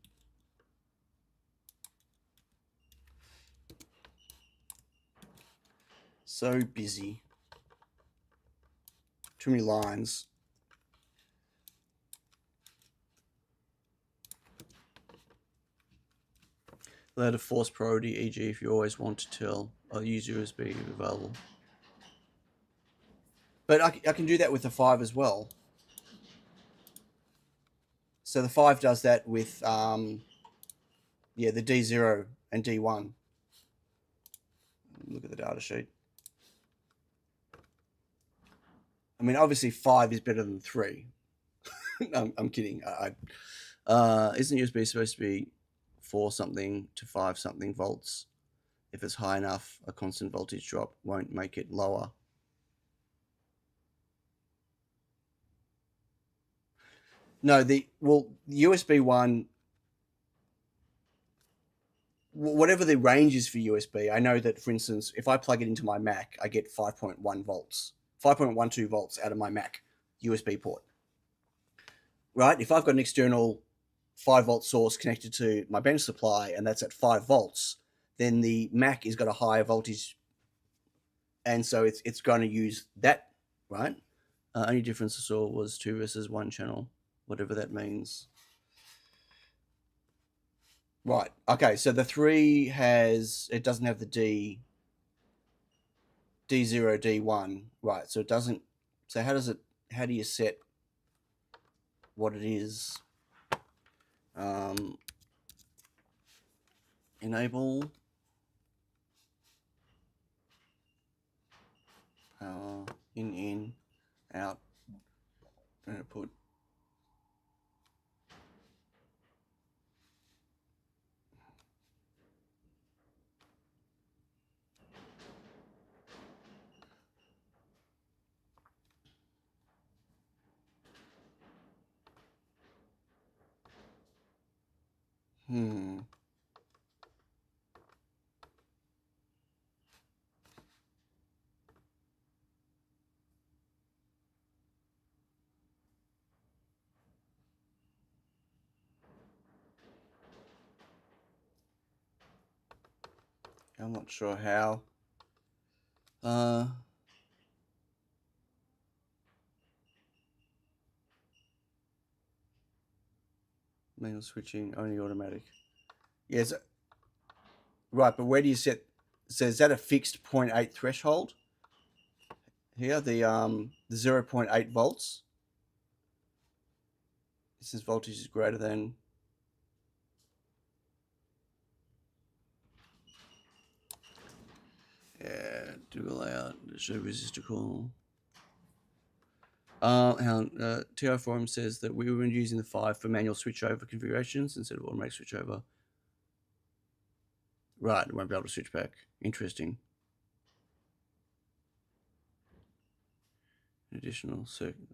So busy. Too many lines. Let a force priority, e.g. if you always want to tell, I'll use USB if available. But I can do that with the 5 as well. So the 5 does that with, yeah, the D0 and D1. Look at the data sheet. I mean, obviously 5 is better than 3. I'm kidding. Isn't USB supposed to be 4 something to 5 something volts? If it's high enough, a constant voltage drop won't make it lower. No, USB 1, whatever the range is for USB, I know that, for instance, if I plug it into my Mac, I get 5.1 volts, 5.12 volts out of my Mac USB port. Right? If I've got an external 5-volt source connected to my bench supply and that's at 5 volts, then the Mac has got a higher voltage, and so it's going to use that, right? Only difference I saw was 2 versus 1 channel, whatever that means. Right. Okay. So the 3 doesn't have the D0, D1. Right. So it doesn't. So how do you set what it is? Enable power in, out, output. I'm not sure how. Manual switching, only automatic. Yes. Right, but where do you set? So is that a fixed 0.8 threshold? Here, the 0.8 volts. This voltage is greater than. Yeah, do allow the show resistor call. TR Forum says that we were using the 5 for manual switchover configurations instead of automatic switchover. Right, won't be able to switch back. Interesting. Additional circuit.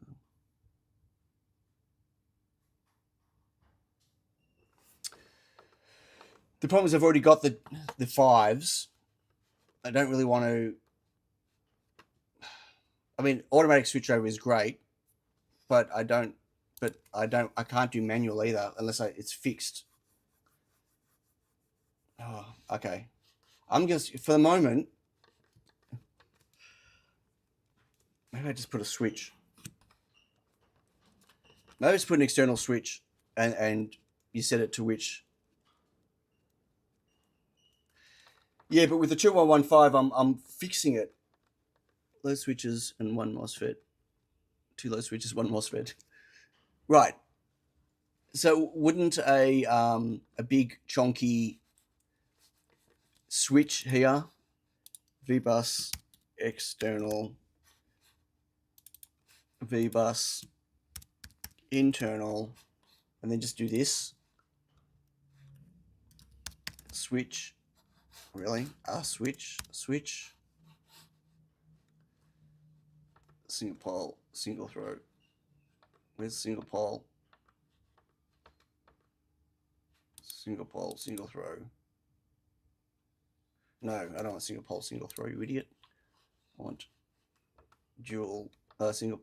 The problem is I've already got the 5s. I don't really want to. I mean, automatic switchover is great, but I can't do manual either unless it's fixed. Oh, okay. I'm just, for the moment, maybe I just put a switch. Maybe I just put an external switch and you set it to which. Yeah, but with the 2115, I'm fixing it. Low switches and 1 MOSFET. 2 low switches, 1 MOSFET. Right. So wouldn't a big chonky switch here, VBus external, VBus internal, and then just do this. Switch. Really? Switch. Single pole, single throw. Where's single pole? Single pole, single throw. No, I don't want single pole, single throw, you idiot. I want dual, single,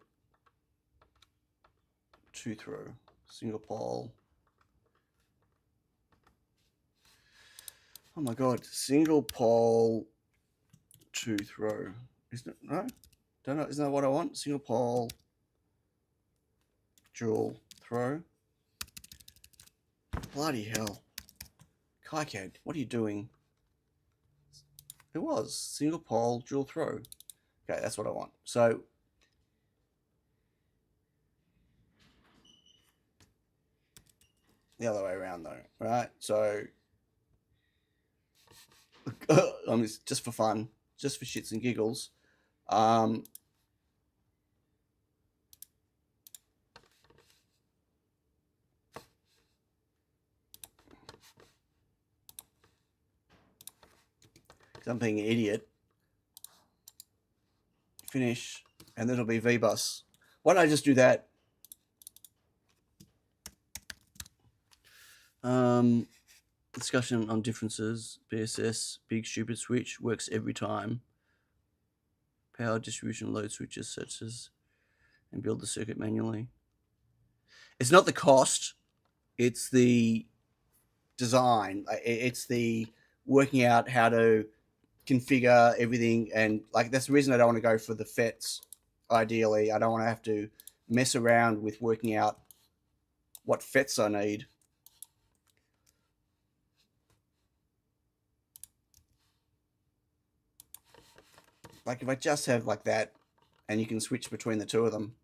2 throw, single pole. Oh my god, single pole, 2 throw. Isn't it? No? Don't know. Isn't that what I want? Single pole, dual throw. Bloody hell. KiCad, what are you doing? It was single pole, dual throw. Okay, that's what I want. So the other way around though, right? So just for fun, just for shits and giggles. I'm being an idiot. Finish, and then it'll be VBus. Why don't I just do that? Discussion on differences. BSS, big stupid switch, works every time. Power distribution load switches such as, and build the circuit manually. It's not the cost, it's the design. It's the working out how to configure everything, and like that's the reason I don't want to go for the FETs. Ideally, I don't want to have to mess around with working out what FETs I need. Like if I just have like that, and you can switch between the 2 of them,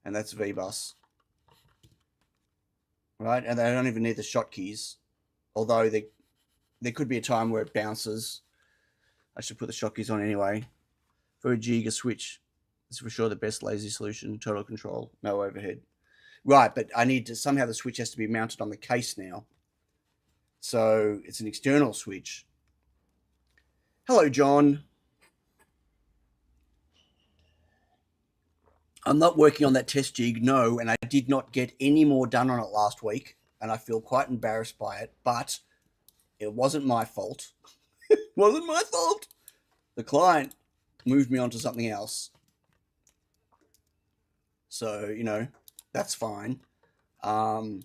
and that's VBus, right? And they don't even need the shotkeys, although there could be a time where it bounces. I should put the shotkeys on anyway. For a Giga switch, it's for sure the best lazy solution. Total control, no overhead. Right, but I need to, somehow the switch has to be mounted on the case now. So it's an external switch. Hello, John. I'm not working on that test jig, no, and I did not get any more done on it last week, and I feel quite embarrassed by it, but it wasn't my fault. It wasn't my fault. The client moved me onto something else. So, you know, that's fine. I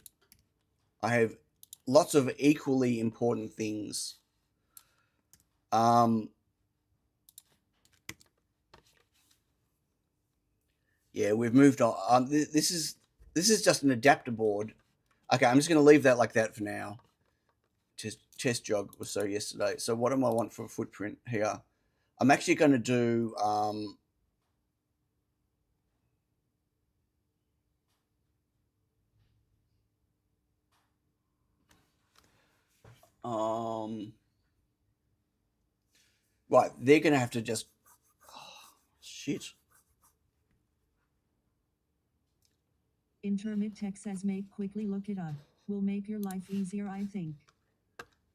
have lots of equally important things. Yeah, we've moved on. This is just an adapter board. Okay, I'm just going to leave that like that for now. Test jog was so yesterday. So what do I want for a footprint here? I'm actually going to do right, they're going to have to just shit. Intermit Tech says make quickly look it up. Will make your life easier, I think.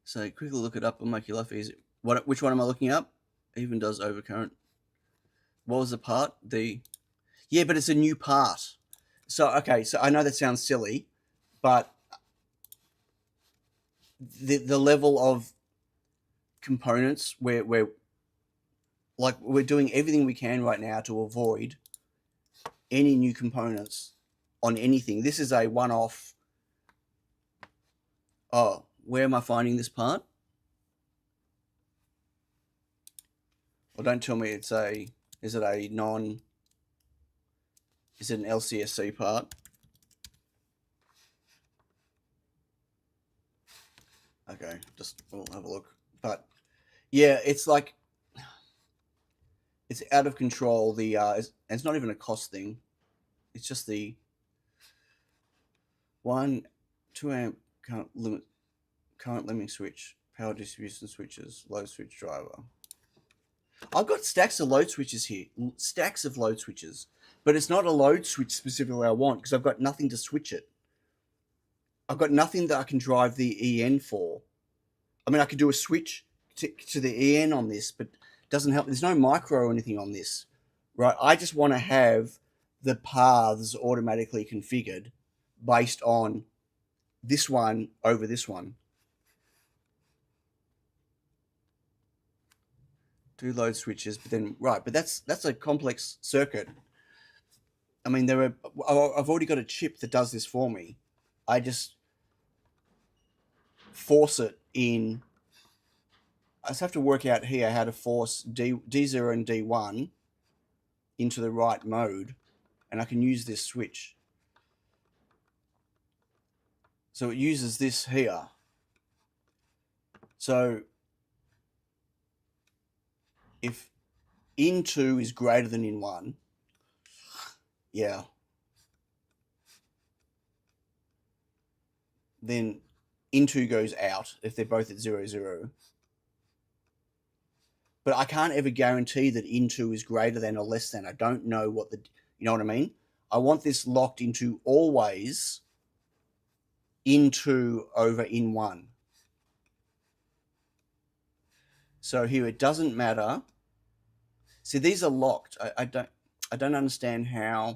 So quickly look it up will make your life easier. Which one am I looking up? Even does overcurrent. What was the part? Yeah, but it's a new part. So okay, so I know that sounds silly, but the level of components we're doing everything we can right now to avoid any new components on anything. This is a one-off. Oh, where am I finding this part? Well, don't tell me it's a. Is it a non? Is it an LCSC part? Okay, just we'll have a look. But yeah, it's like it's out of control. It's not even a cost thing. It's just the 2 amp current limiting switch, power distribution switches, load switch driver. I've got stacks of load switches here, stacks of load switches, but it's not a load switch specifically I want because I've got nothing to switch it. I've got nothing that I can drive the EN for. I mean, I could do a switch to the EN on this, but it doesn't help. There's no micro or anything on this, right? I just want to have the paths automatically configured based on this one over this one. Do load switches, but then right, but that's a complex circuit. I mean, I've already got a chip that does this for me. I just force it in. I just have to work out here how to force D0 and D1 into the right mode, and I can use this switch. So it uses this here. So if in2 is greater than in1, yeah, then in2 goes out if they're both at 0, 0. But I can't ever guarantee that in2 is greater than or less than. I don't know what you know what I mean? I want this locked into always in2 over in1. So here it doesn't matter. See, these are locked. I don't understand how.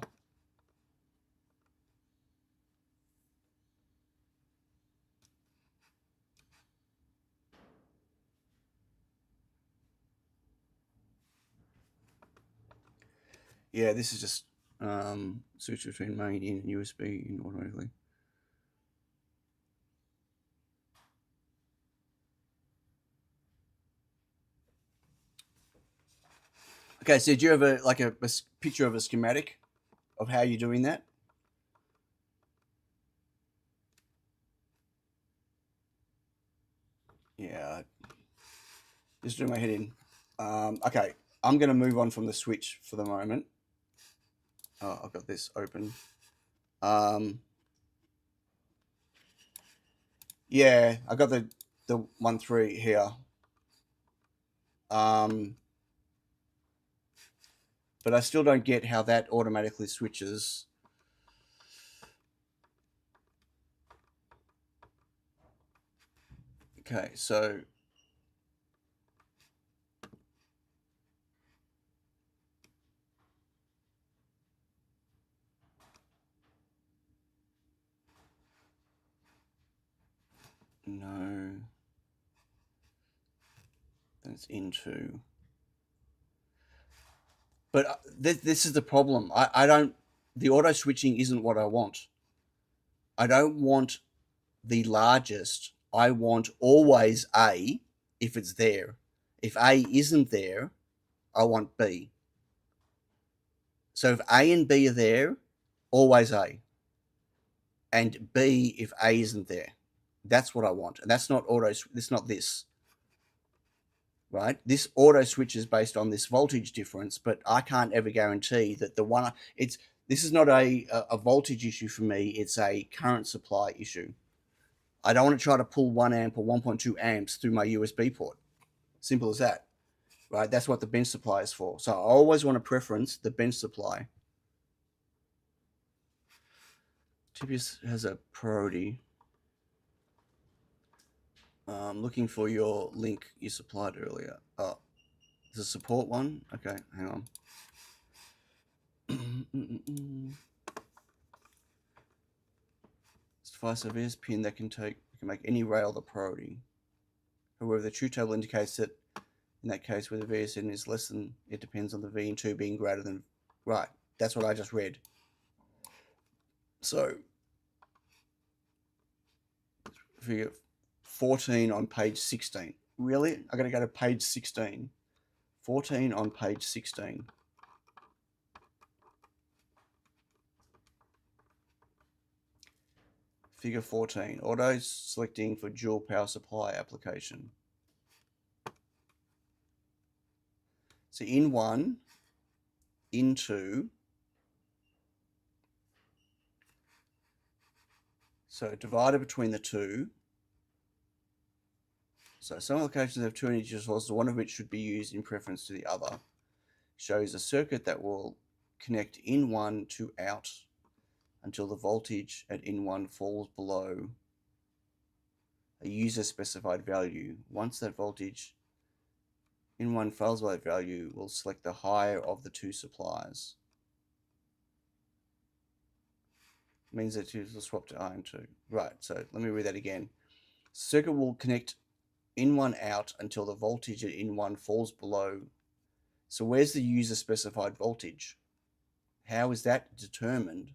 Yeah, this is just switch between main in and USB in automatically. Okay, so do you have a picture of a schematic of how you're doing that? Yeah, just doing my head in. Okay, I'm going to move on from the switch for the moment. Oh, I've got this open. Yeah, I got the 1.3 here. But I still don't get how that automatically switches. Okay, so no, that's into. But this is the problem. I don't. The auto switching isn't what I want. I don't want the largest. I want always A if it's there. If A isn't there, I want B. So if A and B are there, always A. And B if A isn't there. That's what I want. And that's not auto. It's not this. Right? This auto switches based on this voltage difference, but I can't ever guarantee that the one this is not a voltage issue for me, it's a current supply issue. I don't want to try to pull 1 amp or 1.2 amps through my USB port. Simple as that. Right? That's what the bench supply is for. So I always want to preference the bench supply. TPS has a priority. Looking for your link you supplied earlier. Oh, the support one? Okay, hang on. Device of pin that can make any rail the priority. However, the true table indicates that in that case where the VSN is less than, it depends on the V and 2 being greater than, right, that's what I just read. So, figure 14 on page 16. Really? I got to go to page 16. 14 on page 16. Figure 14, auto selecting for dual power supply application. So in 1, in 2, so divided between the two. So some applications have two energy sources, one of which should be used in preference to the other. Shows a circuit that will connect in 1 to out until the voltage at in 1 falls below a user specified value. Once that voltage in 1 falls below that value, we'll select the higher of the two supplies. Means that you will swap to iron 2. Right, so let me read that again. Circuit will connect in 1 out until the voltage at in 1 falls below. So where's the user specified voltage? How is that determined?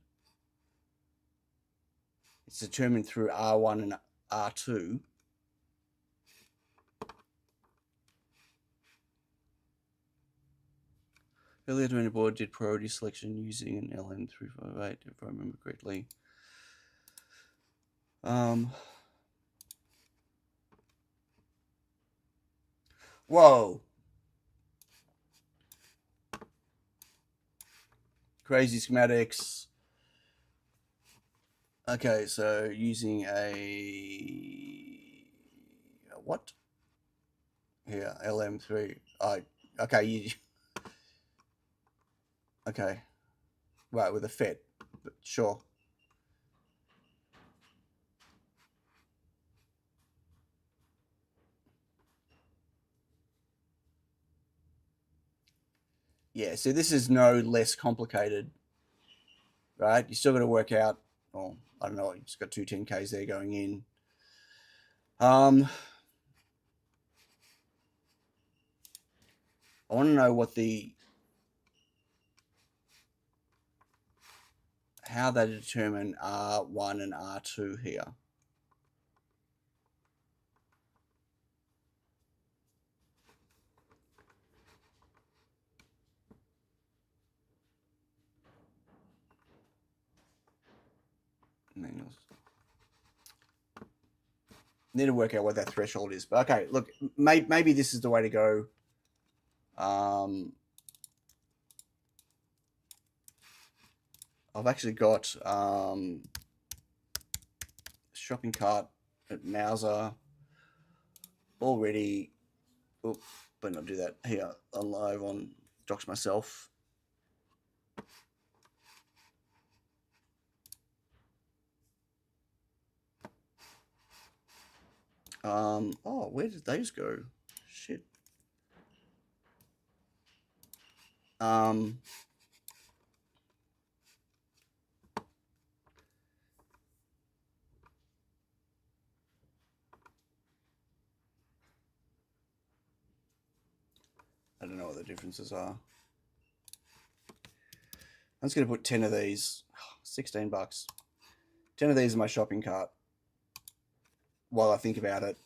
It's determined through R1 and R2. Earlier Arduino board did priority selection using an LM358, if I remember correctly. Whoa. Crazy schematics. Okay, so using what? Here, LM3. Okay, okay. Right, with a FET, but sure. Yeah, so this is no less complicated, right? You still got to work out, well, I don't know, you just got two 10Ks there going in. I want to know what how they determine R1 and R2 here. Need to work out what that threshold is. But okay, look, maybe this is the way to go. I've actually got shopping cart at Mauser already. Oop, better not do that here on live on Docs myself. Oh, where did those go? Shit. I don't know what the differences are. I'm just going to put 10 of these, $16. 10 of these in my shopping cart while I think about it.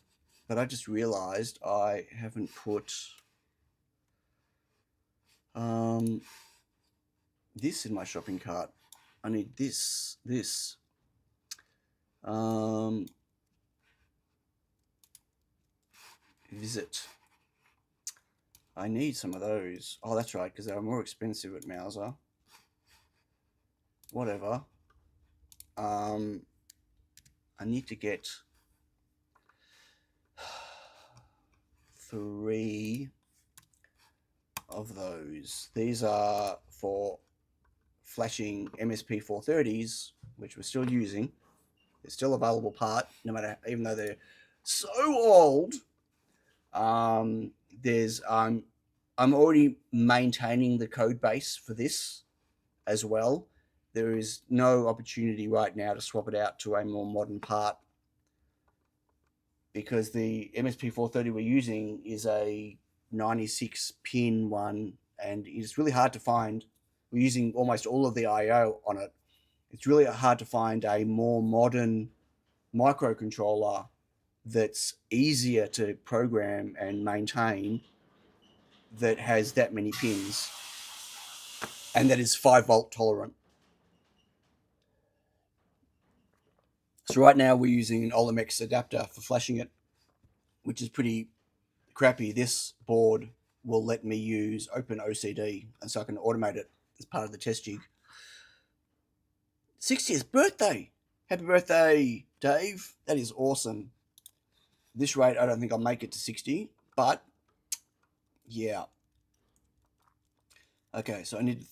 But I just realized I haven't put this in my shopping cart. I need this. Visit. I need some of those. Oh, that's right, because they were more expensive at Mauser. Whatever. I need to get 3 of those. These are for flashing MSP 430s which we're still using. It's still available part, no matter, even though they're so old. There's I'm already maintaining the code base for this as well. There is no opportunity right now to swap it out to a more modern part, because the MSP430 we're using is a 96 pin one, and it's really hard to find. We're using almost all of the I/O on it. It's really hard to find a more modern microcontroller that's easier to program and maintain, that has that many pins, and that is 5-volt tolerant. So right now we're using an Olimex adapter for flashing it, which is pretty crappy. This board will let me use OpenOCD, and so I can automate it as part of the test jig. 60th birthday! Happy birthday, Dave. That is awesome. This rate, I don't think I'll make it to 60, but yeah. Okay, so I need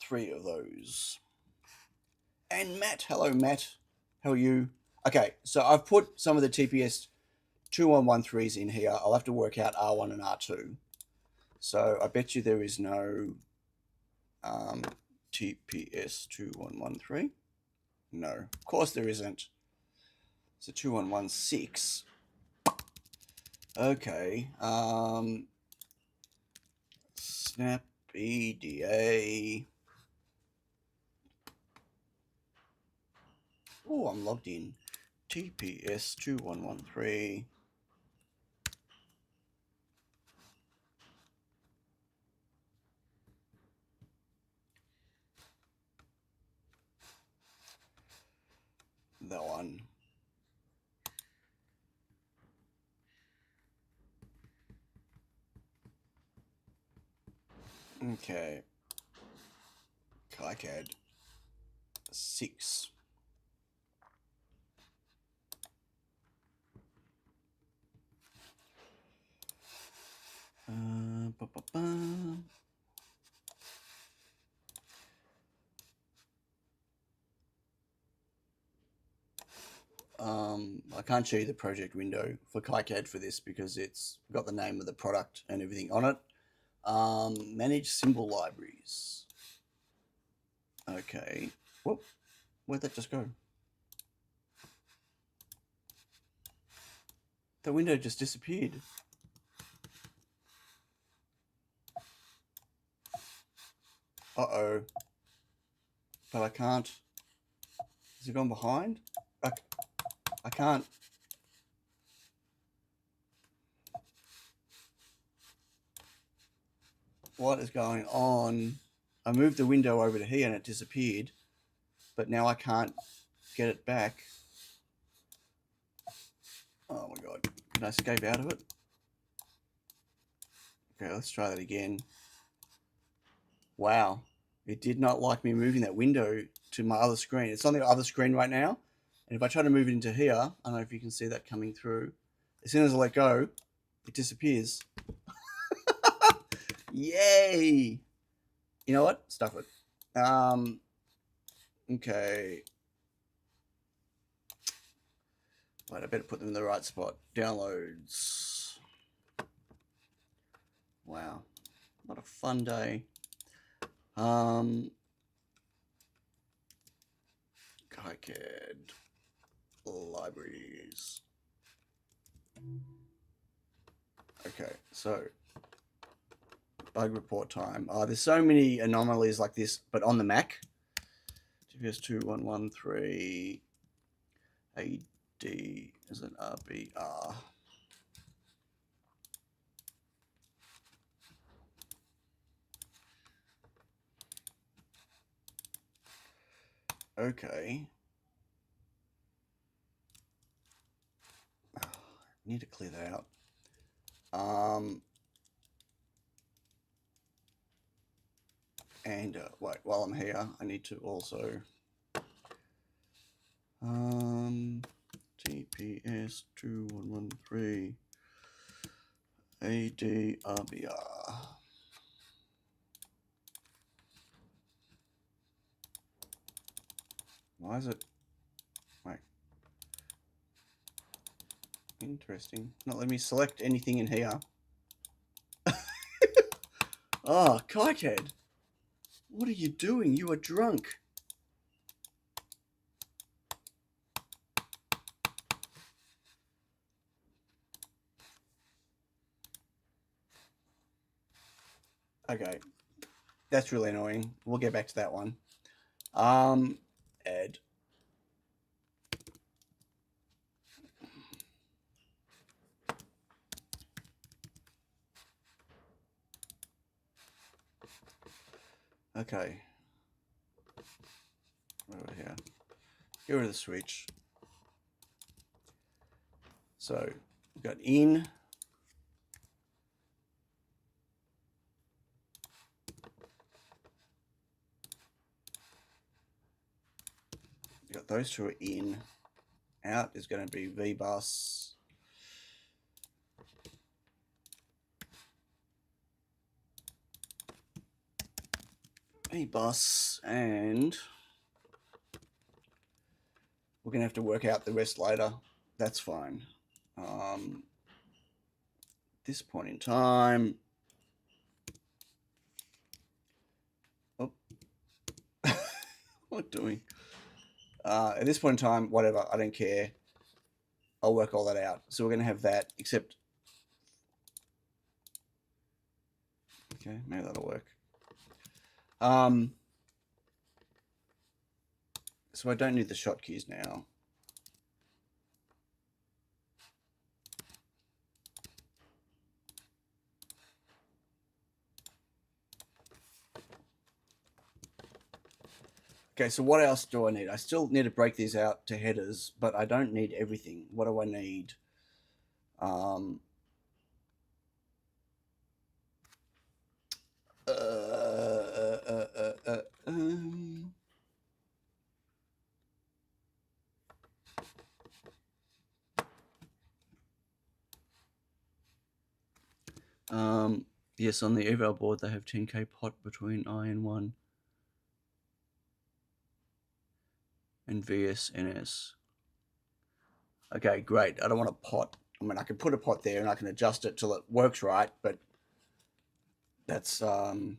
3 of those. And Matt, hello Matt. How are you? Okay, so I've put some of the TPS 2113s in here. I'll have to work out R1 and R2. So I bet you there is no TPS 2113. No, of course there isn't. It's a 2116. Okay. Snap EDA. Oh, I'm logged in. TPS 2113. That one. Okay. KiCad 6. Ba, ba, ba. I can't show you the project window for KiCad for this because it's got the name of the product and everything on it. Manage symbol libraries. Okay. Whoop. Where'd that just go? The window just disappeared. Uh-oh. But I can't. Has it gone behind? I can't. What is going on? I moved the window over to here and it disappeared, but now I can't get it back. Oh my God. Can I escape out of it? Okay, let's try that again. Wow. It did not like me moving that window to my other screen. It's on the other screen right now. And if I try to move it into here, I don't know if you can see that coming through. As soon as I let go, it disappears. Yay! You know what? Stuff it. Okay. Right, I better put them in the right spot. Downloads. Wow. What a fun day. KiCad libraries. Okay, so bug report time. There's so many anomalies like this, but on the Mac. TPS 2113 AD is an RBR. Okay. I need to clear that out. And wait, while I'm here, I need to also TPS 2113 ADRBR. Why is it? Wait. Interesting. Not letting me select anything in here. Oh, Kikehead. What are you doing? You are drunk. Okay. That's really annoying. We'll get back to that one. Ed. Okay. Over here. Get rid of the switch. So we've got in. We've got those two are in. Out is going to be V-bus. V-bus, and we're going to have to work out the rest later. That's fine. This point in time. Oh. What doing? At this point in time, whatever, I don't care. I'll work all that out. So we're going to have that, except... Okay, maybe that'll work. So I don't need the shotkeys now. Okay, so what else do I need? I still need to break these out to headers, but I don't need everything. What do I need? Yes, on the eval board they have 10k pot between I and 1 and VSNS. Okay, great. I don't want a pot. I mean, I can put a pot there and I can adjust it till it works right, but that's host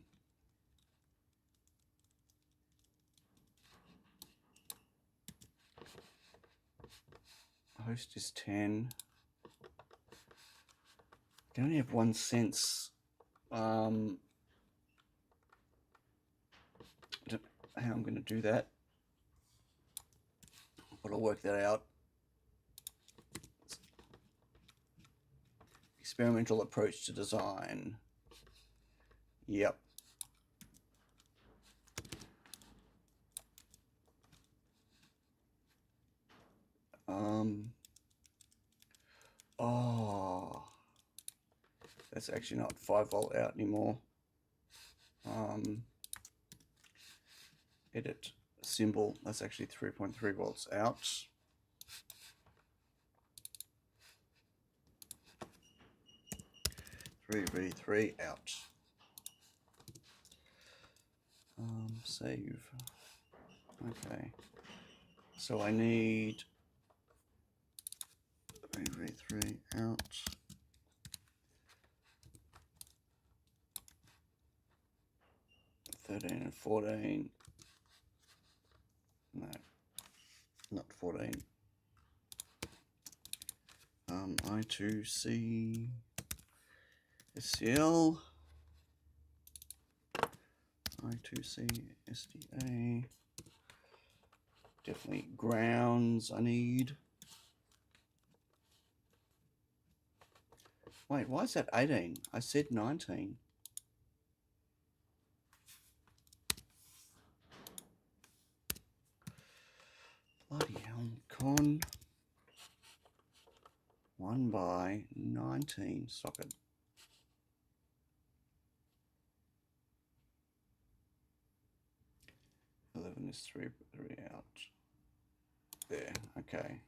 is 10. I can only have 1 sense. How I'm going to do that, but I'll work that out. Experimental approach to design. Yep. Oh, that's actually not 5-volt out anymore. Edit symbol. That's actually 3.3 volts out. V3 out. Save. Okay. So I need V3 out. $13 and $14. No, not 14. I2C SCL. I2C SDA. Definitely grounds I need. Wait, why is that 18? I said 19. Bloody hell, con 1/19 socket. $11 is 3 out. There, okay.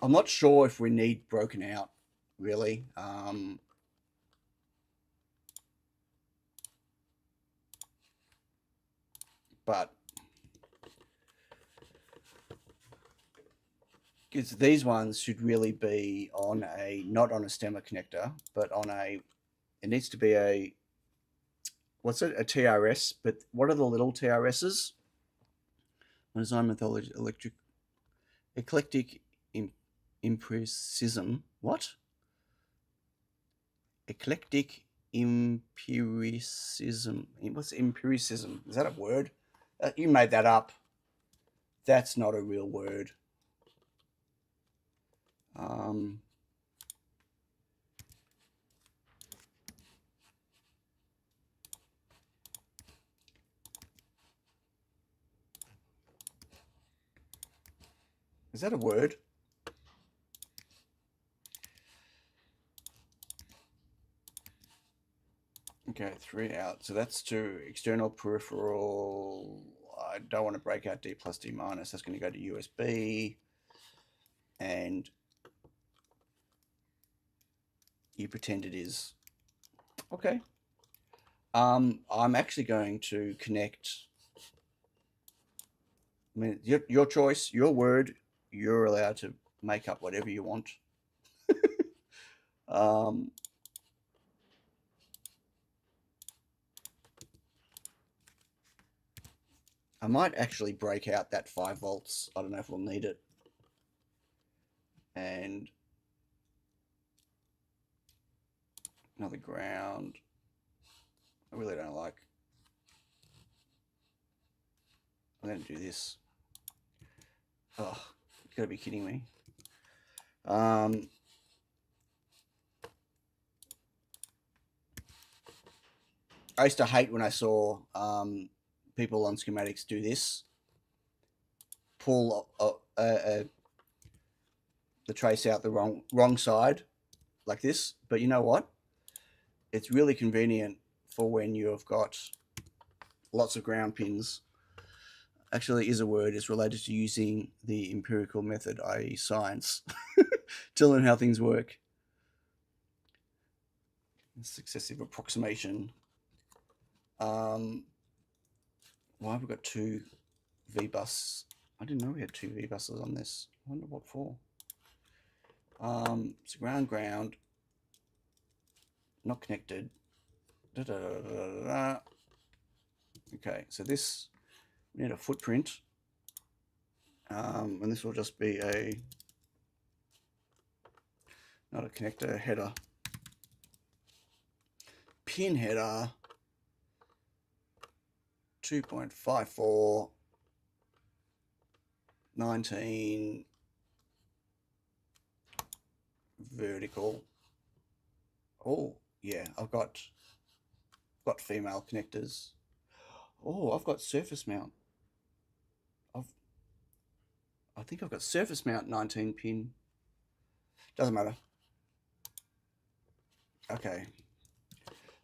I'm not sure if we need broken out, really. but because these ones should really be on not on a stemmer connector, but on it needs to be a TRS, but what are the little TRSs? Design methodology, eclectic empiricism. What? Eclectic empiricism. What's empiricism? Is that a word? You made that up. That's not a real word. Is that a word? Okay, 3 out. So that's to external peripheral. I don't want to break out D plus D minus. That's going to go to USB. And you pretend it is. Okay. I'm actually going to connect. I mean, your choice, your word. You're allowed to make up whatever you want. I might actually break out that 5 volts. I don't know if we'll need it. And another ground. I really don't like. I'm going to do this. Oh, you gotta be kidding me. I used to hate when I saw people on schematics do this. Pull the trace out the wrong side like this. But you know what? It's really convenient for when you've got lots of ground pins. Actually, is a word. It's related to using the empirical method, i.e. science, to learn how things work. Successive approximation. Why have we got 2 V-bus? I didn't know we had 2 V-buses on this. I wonder what for. It's ground, not connected. Okay, so this, we need a footprint. And this will just be not a connector, header. Pin header 2.54 19 vertical. Oh yeah, I've got female connectors. Oh, I've got surface mount. I think I've got surface mount 19 pin. Doesn't matter. Okay.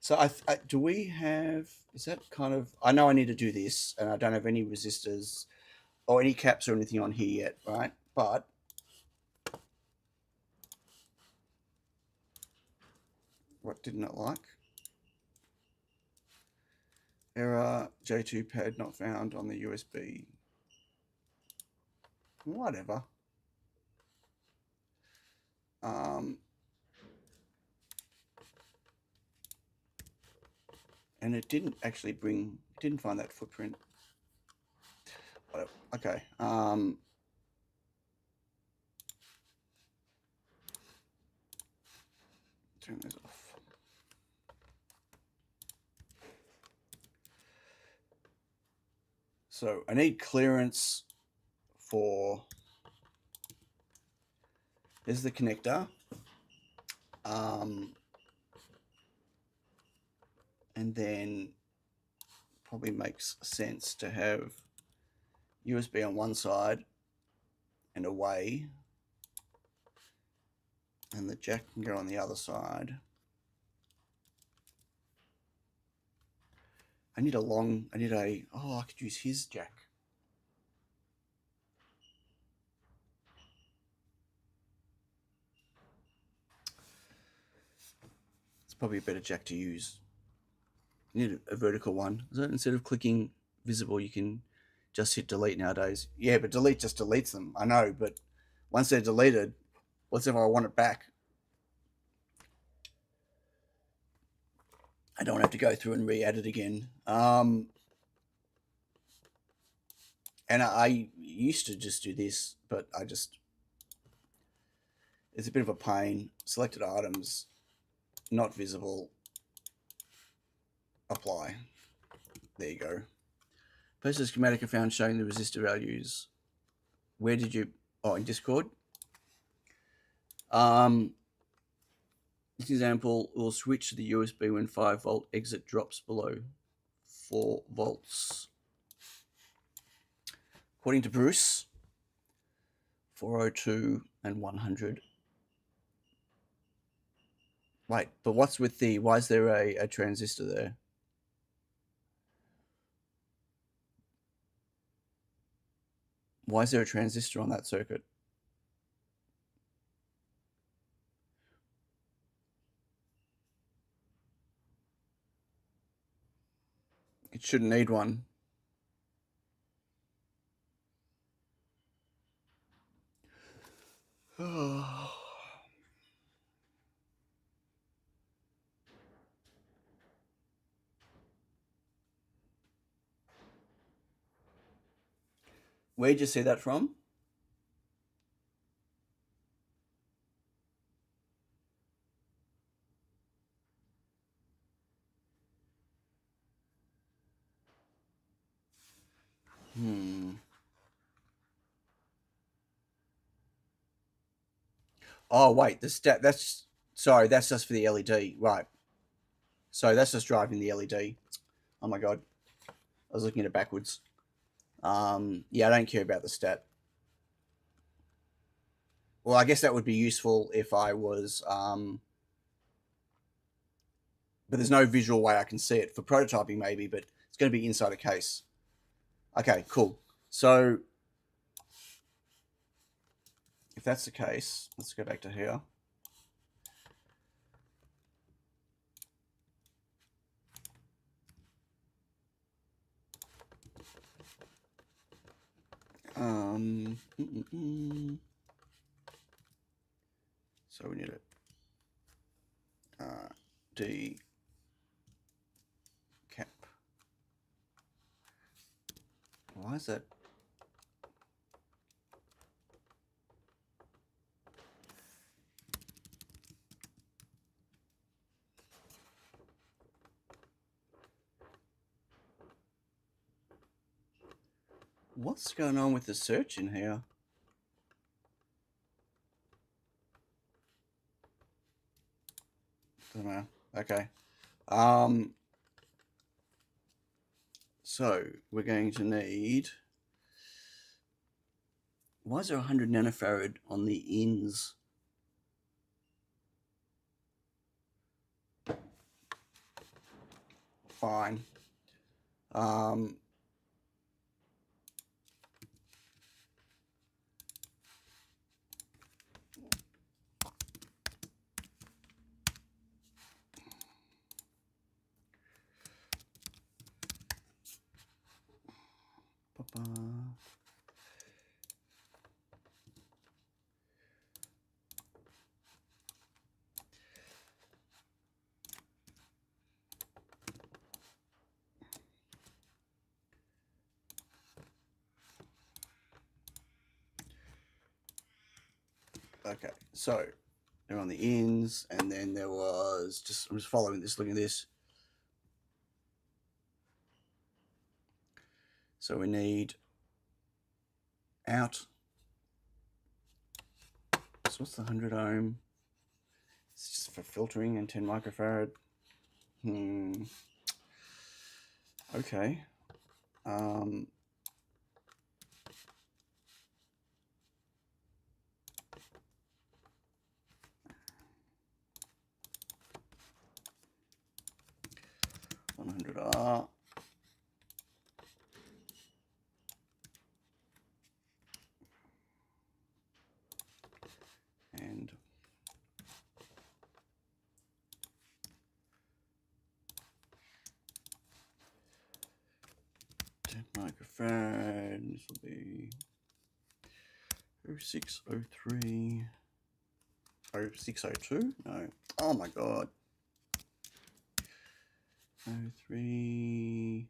So do we have, is that kind of, I know I need to do this and I don't have any resistors or any caps or anything on here yet, right? But what didn't it like? Error, J2 pad not found on the USB. Whatever. And it didn't actually didn't find that footprint. Whatever. Okay. Turn those off. So I need clearance for, this is the connector. And then probably makes sense to have USB on one side and away, and the jack can go on the other side. I could use his jack. It's probably a better jack to use. You need a vertical one. So instead of clicking visible, you can just hit delete nowadays. Yeah, but delete just deletes them. I know, but once they're deleted, what's if I want it back? I don't have to go through and re-add it again. And I used to just do this, but it's a bit of a pain. Selected items, not visible, apply. There you go. Post a schematic I found showing the resistor values. Where did you, oh, in Discord? This example will switch to the USB when 5 volt exit drops below 4 volts. According to Bruce, 402 and 100. Wait, but what's with the, why is there a transistor there? Why is there a transistor on that circuit? It shouldn't need one. Where'd you see that from? Oh, wait, that's just for the LED, right. So that's just driving the LED. Oh my God. I was looking at it backwards. Yeah, I don't care about the stat. Well, I guess that would be useful if I was, but there's no visual way I can see it. For prototyping maybe, but it's going to be inside a case. Okay, cool. So if that's the case, let's go back to here. So we need it. D cap. Why is that? What's going on with the search in here? Don't know. Okay. So we're going to need, why is there 100 nanofarad on the ins? Fine. Okay, so they're on the ins, and then there was I'm just following this, looking at this. So we need out. So what's the 100 ohm? It's just for filtering and 10 microfarad. Okay. $100R. And $10 microfarad. This will be 0603. 0602? No. Oh my god. 03.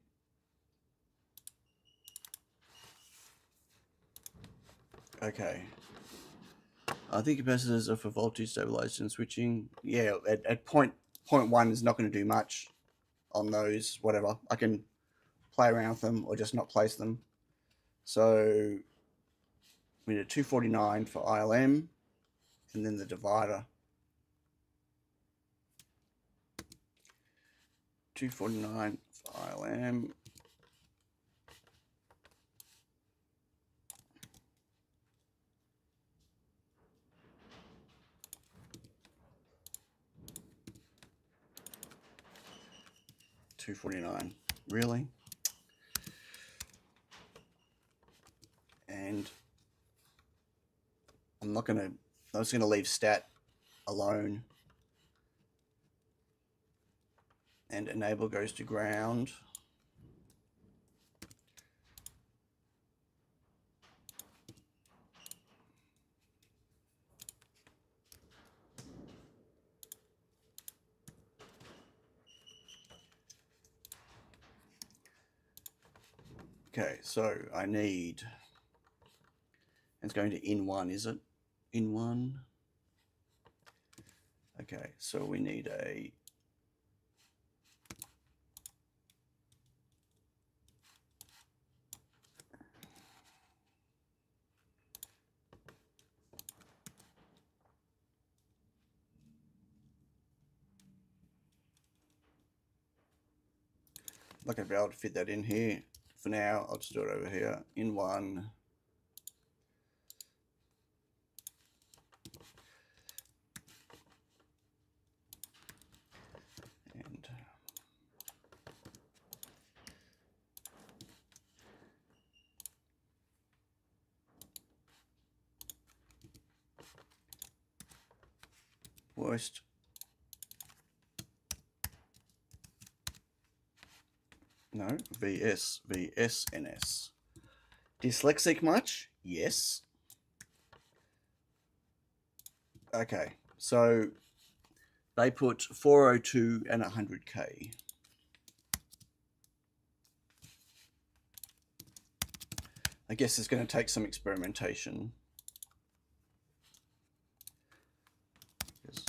Okay. I think capacitors are for voltage stabilization and switching. Yeah, at point 1 is not going to do much on those, whatever. I can play around with them or just not place them. So we need a 249 for ILM and then the divider. 249 for ILM. $249. Really? And I'm just gonna leave stat alone. And enable goes to ground. Okay, so I need, it's going to in 1, is it? In 1. Okay, so we need a not going to be able to fit that in here. For now, I'll just do it over here. In 1. And worst. No, VS, VSNS. Dyslexic much? Yes. Okay, so they put 402 and 100K. I guess it's going to take some experimentation. Yes.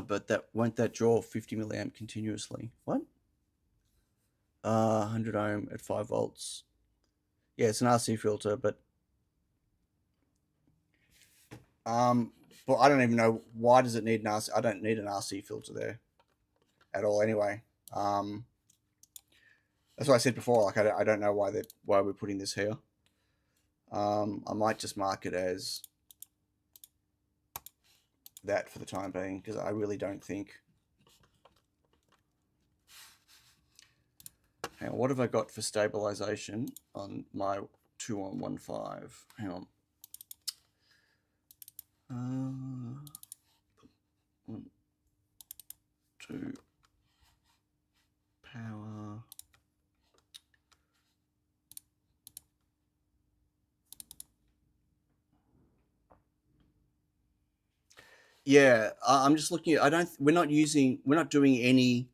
But won't that draw 50 milliamp continuously? What? 100 ohm at 5 volts. Yeah, it's an RC filter, but I don't even know why does it need an RC. I don't need an RC filter there at all anyway. That's what I said before. Like I don't know why we're putting this here. I might just mark it as that for the time being because I really don't think. Hang on, what have I got for stabilization on my 2115? Hang on. 1, 2 power. Yeah, I'm just looking at. We're not doing any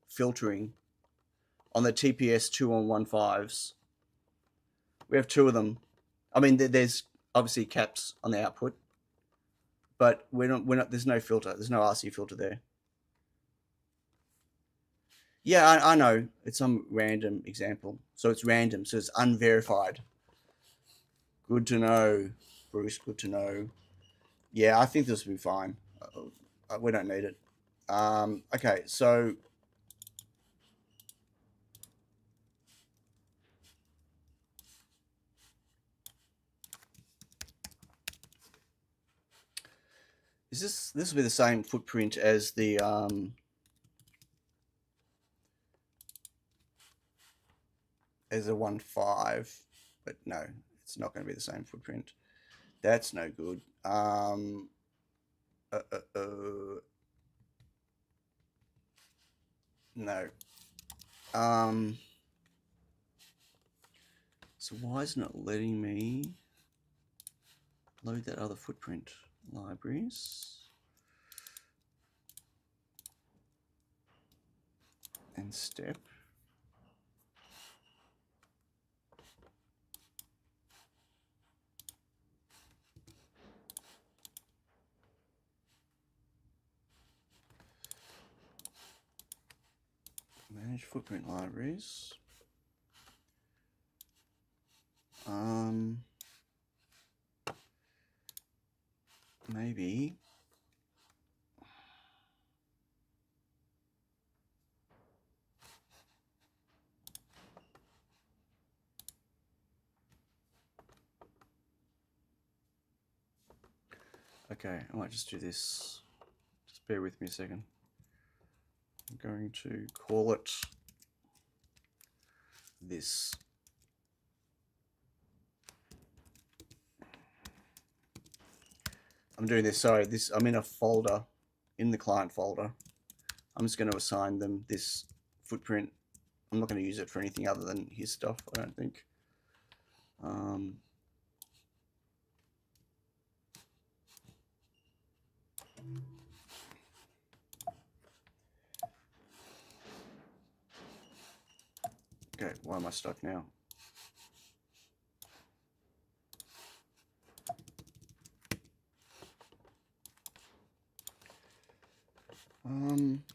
filtering on the TPS 2115s. We have 2 of them. I mean, there's obviously caps on the output, but we're not. There's no filter. There's no RC filter there. Yeah, I know. It's some random example. So it's random. So it's unverified. Good to know, Bruce. Good to know. Yeah, I think this will be fine. We don't need it. Okay, so this will be the same footprint as the as a 1.5, but no, it's not going to be the same footprint. That's no good. No. So why isn't it letting me load that other footprint? Libraries. And step. Manage footprint libraries. Maybe. Okay, I might just do this. Just bear with me a second. I'm going to call it this. I'm doing this, sorry, I'm in a folder, in the client folder. I'm just going to assign them this footprint. I'm not going to use it for anything other than his stuff, I don't think. Okay, why am I stuck now?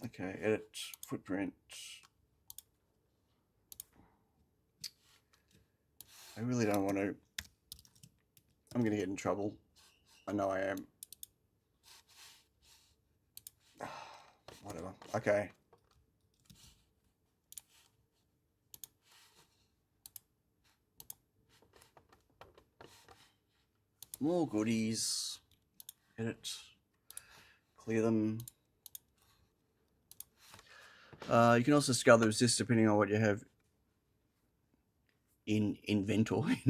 Okay, edit footprint. I really don't want to. I'm going to get in trouble. I know I am. Whatever. Okay. More goodies. Edit. Clear them. You can also scale the resist depending on what you have in inventory.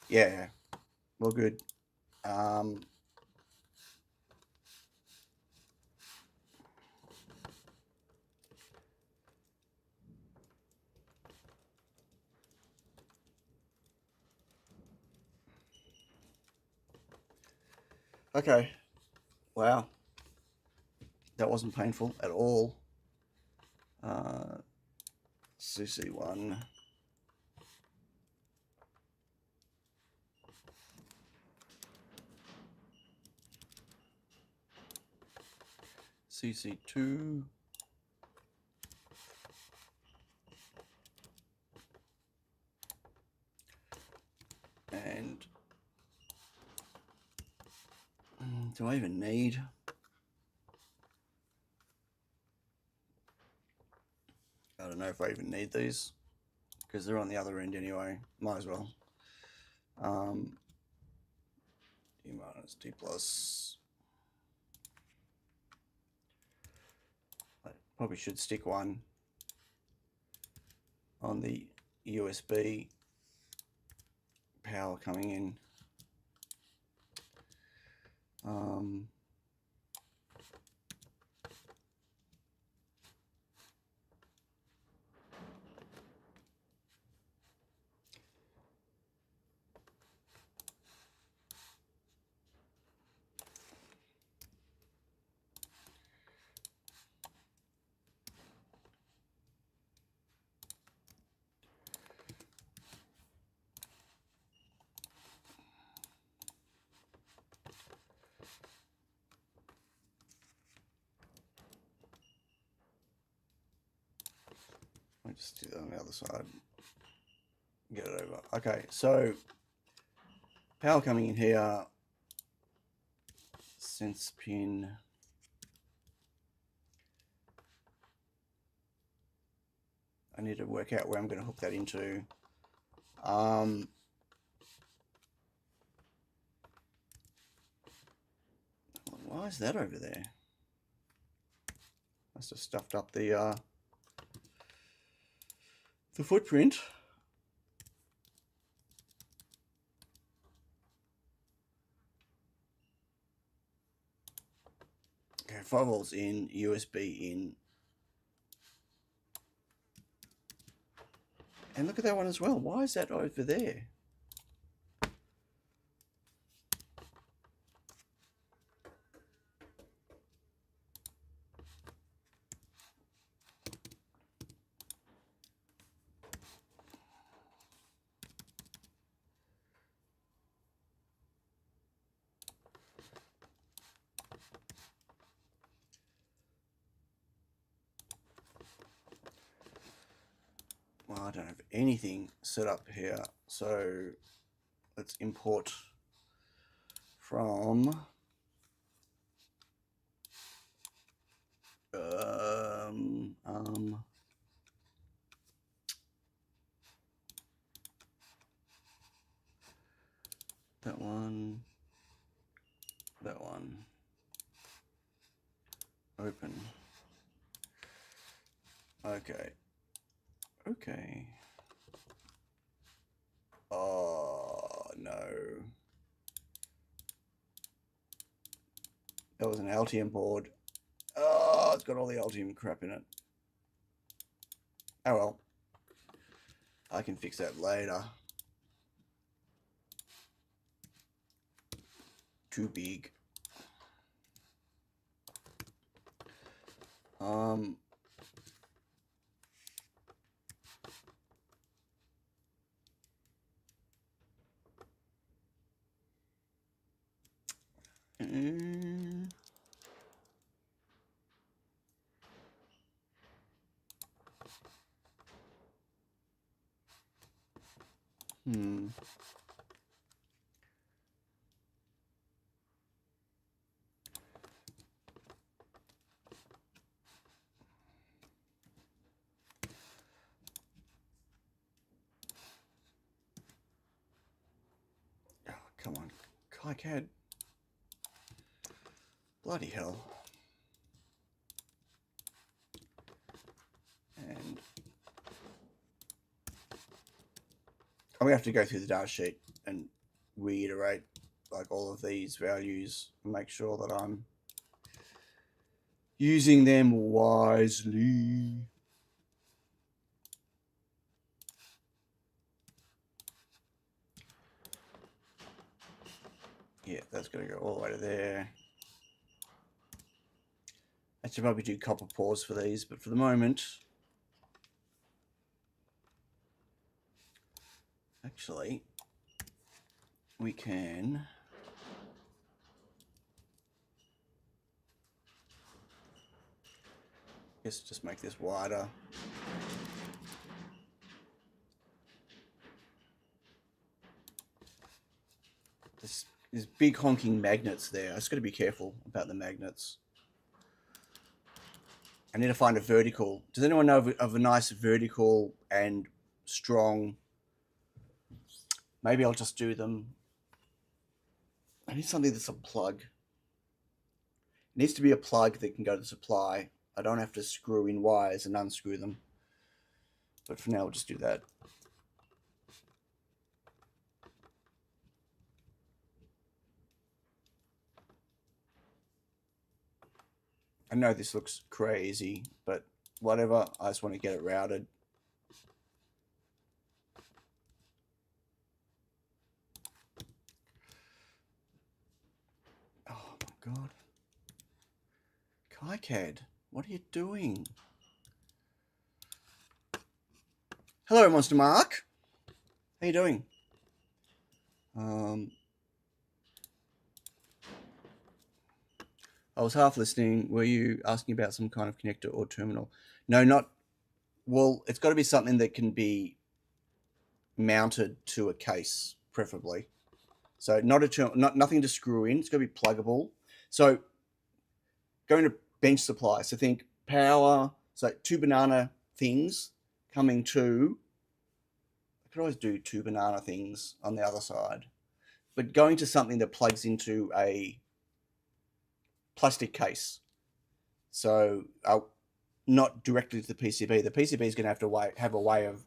Yeah. Well, good. Okay. Wow. That wasn't painful at all. CC1. CC2. And do I even need? I don't know if I even need these because they're on the other end anyway. Might as well. D minus D plus. I probably should stick one on the USB power coming in. I'll just do that on the other side. Get it over. Okay, so power coming in here. Sense pin. I need to work out where I'm going to hook that into. Why is that over there? Must have stuffed up the footprint. 5 volts in, USB in. And look at that one as well. Why is that over there? Well, I don't have anything set up here, so let's import from that one, open. Okay. Oh, no. That was an Altium board. Oh, it's got all the Altium crap in it. Oh well. I can fix that later. Too big. Oh, come on. KiCad. Bloody hell. And I'm going to have to go through the data sheet and reiterate like all of these values and make sure that I'm using them wisely. Yeah, that's going to go all the way to there. I should probably do copper pores for these, but for the moment, actually, we can just make this wider. There's big honking magnets there. I just got to be careful about the magnets. I need to find a vertical. Does anyone know of a nice vertical and strong? Maybe I'll just do them. I need something that's a plug. It needs to be a plug that can go to the supply. I don't have to screw in wires and unscrew them. But for now, we'll just do that. I know this looks crazy, but whatever. I just want to get it routed. Oh my God. KiCad, what are you doing? Hello, Monster Mark. How you doing? I was half listening. Were you asking about some kind of connector or terminal? No, not. Well, it's got to be something that can be mounted to a case, preferably. So nothing to screw in. It's got to be pluggable. So going to bench supply. So think power. So 2 banana things coming to. I could always do 2 banana things on the other side, but going to something that plugs into a plastic case. So not directly to the PCB. The PCB is going to have a way of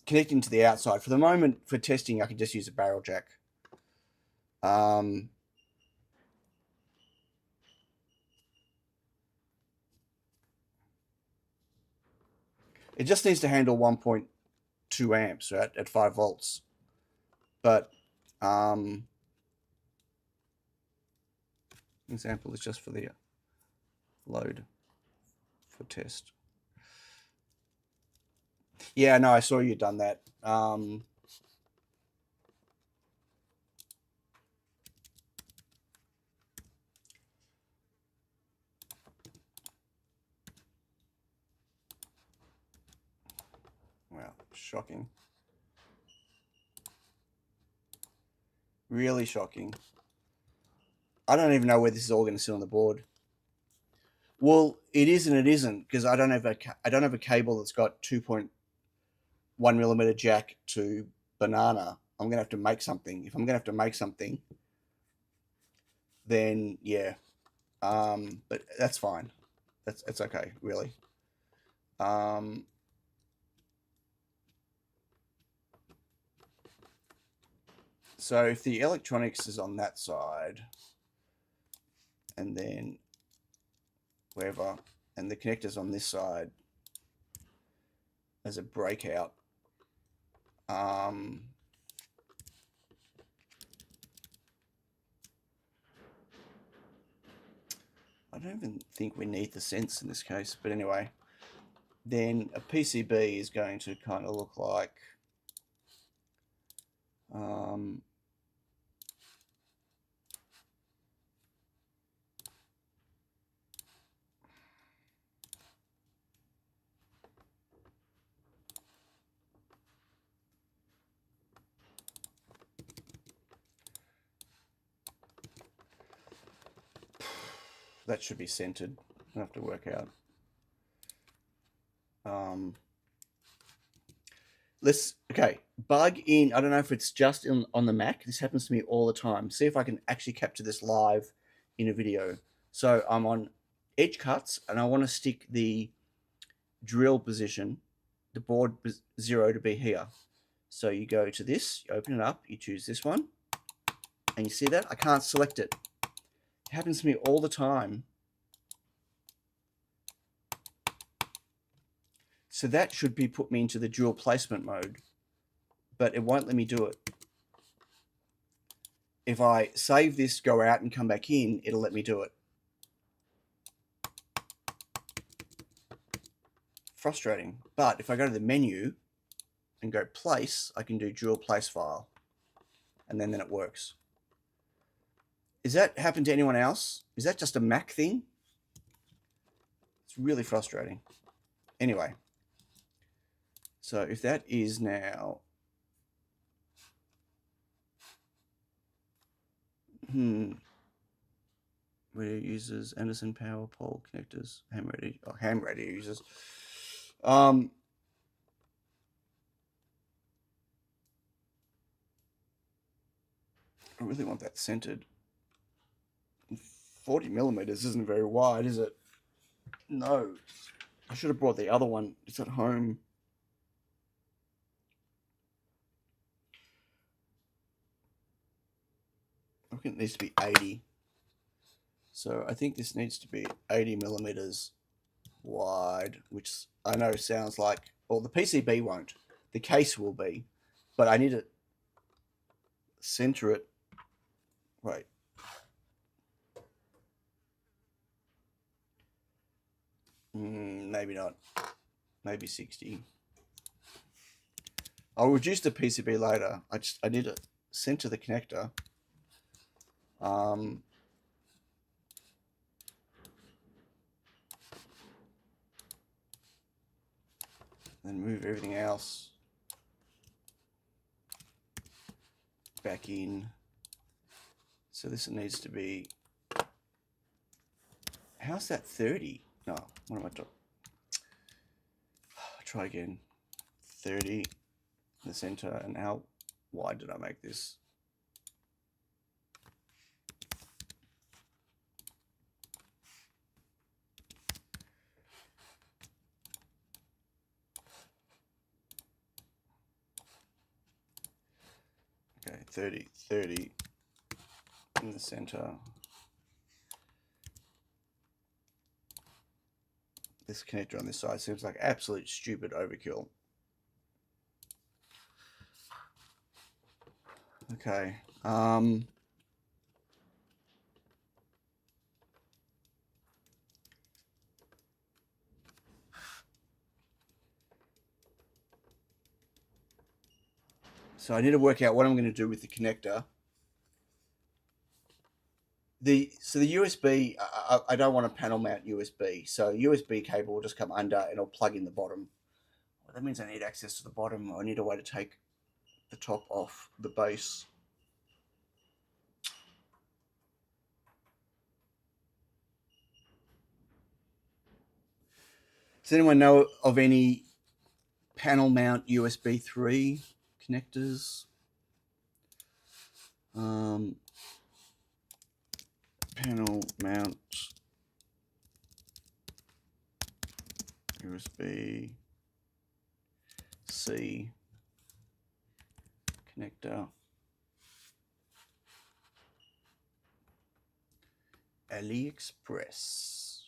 connecting to the outside. For the moment, for testing, I can just use a barrel jack. It just needs to handle 1.2 amps, right, at 5 volts. But example is just for the load for test. Yeah, no, I saw you done that. Wow, shocking. Really shocking. I don't even know where this is all going to sit on the board. Well, it is and it isn't, because I don't have a cable that's got 2.1 millimeter jack to banana. I'm gonna have to make something. If I'm gonna have to make something, then yeah. But that's fine. It's okay, really. So if the electronics is on that side, and then wherever, and the connector's on this side as a breakout, I don't even think we need the sense in this case, but anyway, then a PCB is going to kind of look like that should be centered. I'll have to work out. Okay, bug in. I don't know if it's just on the Mac. This happens to me all the time. See if I can actually capture this live in a video. So I'm on edge cuts, and I want to stick the drill position, the board 0 to be here. So you go to this, you open it up, you choose this one, and you see that? I can't select it. It happens to me all the time. So that should be put me into the dual placement mode, but it won't let me do it. If I save this, go out and come back in, it'll let me do it. Frustrating. But if I go to the menu and go place, I can do dual place file, and then it works. Is that happened to anyone else? Is that just a Mac thing? It's really frustrating. Anyway, so if that is now radio users, Anderson power pole connectors, ham radio users. I really want that centered. 40 millimeters isn't very wide, is it? No. I should have brought the other one. It's at home. I think it needs to be 80. So I think this needs to be 80 millimeters wide, which I know sounds like, well, the PCB won't. The case will be, but I need to center it. Wait. Maybe not. Maybe 60. I'll reduce the PCB later. I need to center the connector. Then move everything else back in. So this needs to be, how's that 30? No, what am I doing? Try again. 30 in the center, and how wide did I make this? Okay, 30 in the center. This connector on this side seems like absolute stupid overkill. Okay. So I need to work out what I'm going to do with the connector. So the USB, I don't want a panel mount USB. So USB cable will just come under and it'll plug in the bottom. Well, that means I need access to the bottom. I need a way to take the top off the base. Does anyone know of any panel mount USB 3 connectors? Panel mount USB C connector. AliExpress.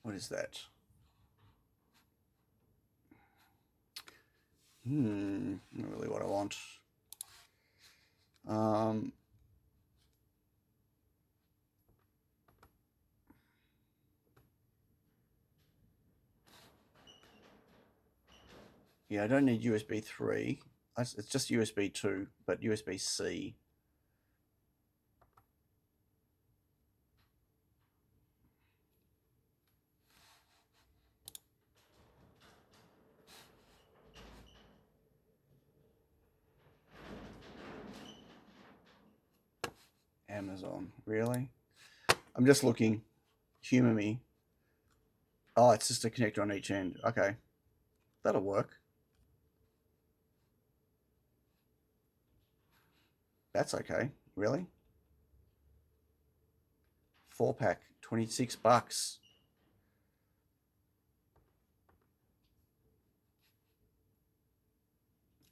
What is that? Not really what I want. Yeah, I don't need USB 3. It's just USB 2, but USB-C. Amazon, really? I'm just looking. Humor me. Oh, it's just a connector on each end. Okay, that'll work. That's okay. Really? 4-pack, $26.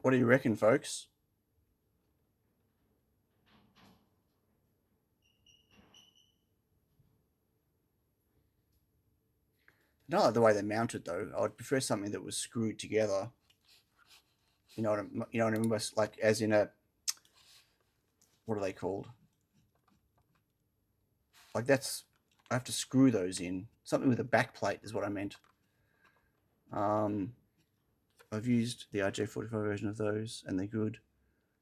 What do you reckon, folks? I don't like the way they're mounted, though. I would prefer something that was screwed together. You know what I mean? Like, as in a, what are they called? Like that's, I have to screw those in. Something with a back plate is what I meant. I've used the RJ45 version of those, and they're good.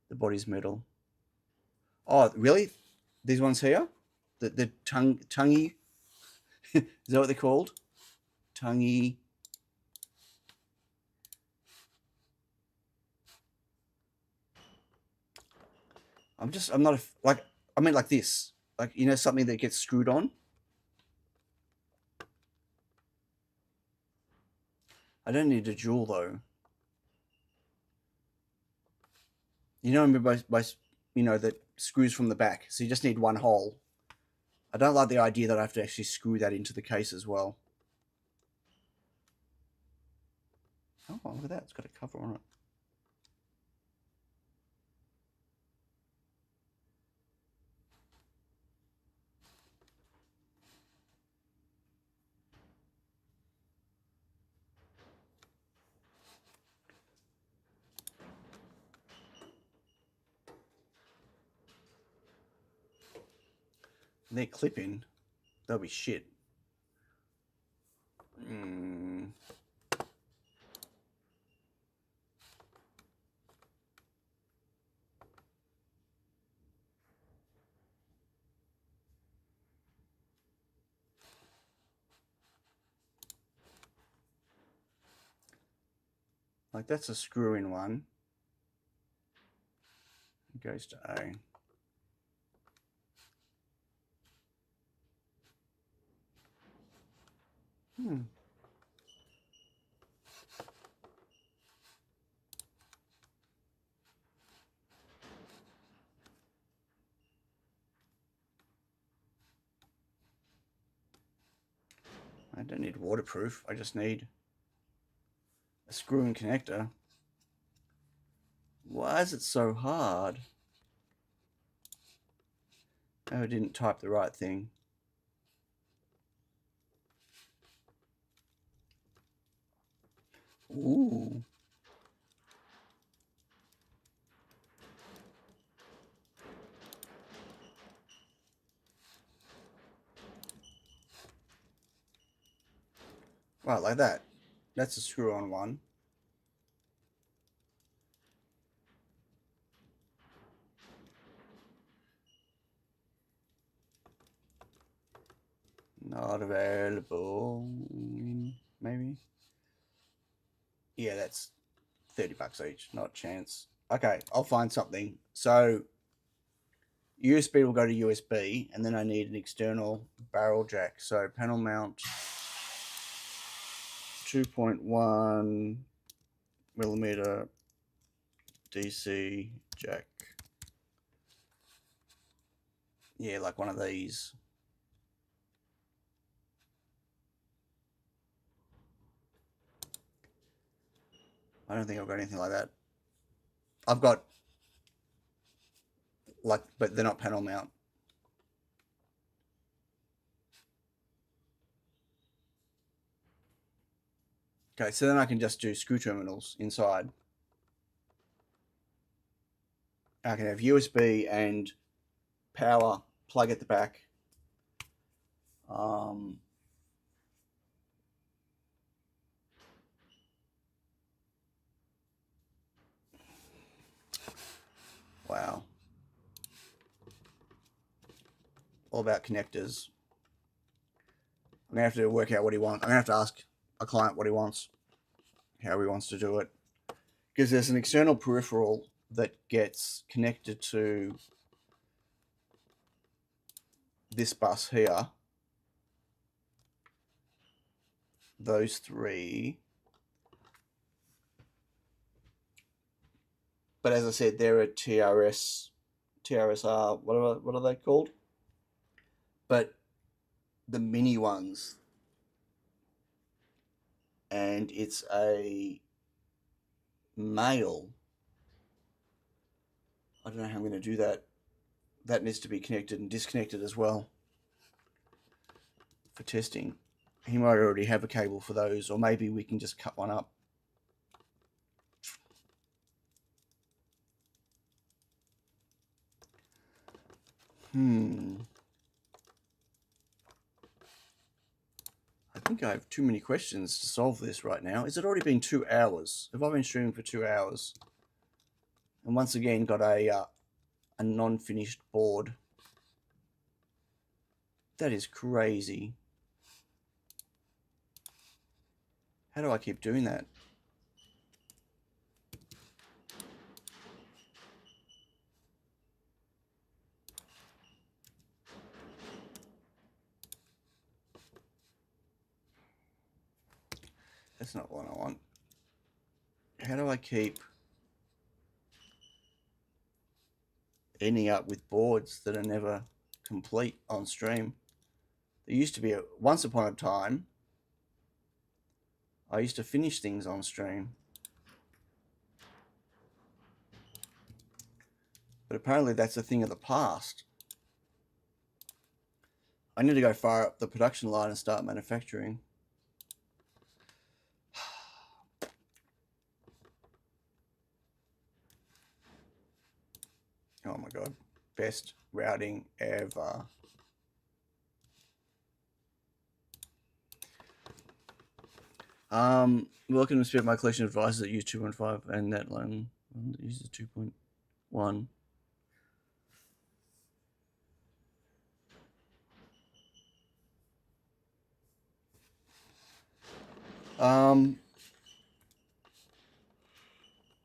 The body's metal. Oh, really? These ones here? The tonguey? Is that what they're called? Tonguey. I'm not like, I mean like this. Like, you know, something that gets screwed on. I don't need a jewel though. You know, by you know, that screws from the back. So you just need one hole. I don't like the idea that I have to actually screw that into the case as well. Oh, look at that. It's got a cover on it. And they're clipping. They'll be shit. Like that's a screw-in one. It goes to A. I don't need waterproof. I just need a screw-in connector. Why is it so hard? Oh, I didn't type the right thing. Ooh. Right, like that. That's a screw-on one. Not available, maybe? Yeah, that's $30 each, not a chance. Okay, I'll find something. So USB will go to USB, and then I need an external barrel jack. So panel mount 2.1 millimeter DC jack. Yeah, like one of these. I don't think I've got anything like that. I've got like, but they're not panel mount. Okay, so then I can just do screw terminals inside. I can have USB and power plug at the back. Wow. All about connectors. I'm going to have to work out what he wants. I'm going to have to ask a client what he wants, how he wants to do it. Because there's an external peripheral that gets connected to this bus here. Those three. But as I said, they're a TRSR, what are they called? But the mini ones, and it's a male. I don't know how I'm going to do that. That needs to be connected and disconnected as well for testing. He might already have a cable for those, or maybe we can just cut one up. I think I have too many questions to solve this right now. Is it already been 2 hours? Have I been streaming for 2 hours? And once again got a non-finished board. That is crazy. How do I keep doing that? That's not what I want. How do I keep ending up with boards that are never complete on stream? There used to be once upon a time, I used to finish things on stream. But apparently that's a thing of the past. I need to go fire up the production line and start manufacturing. Oh my god. Best routing ever. Welcome to split my collection of devices that use 2.5 and that line uses 2.1. Oh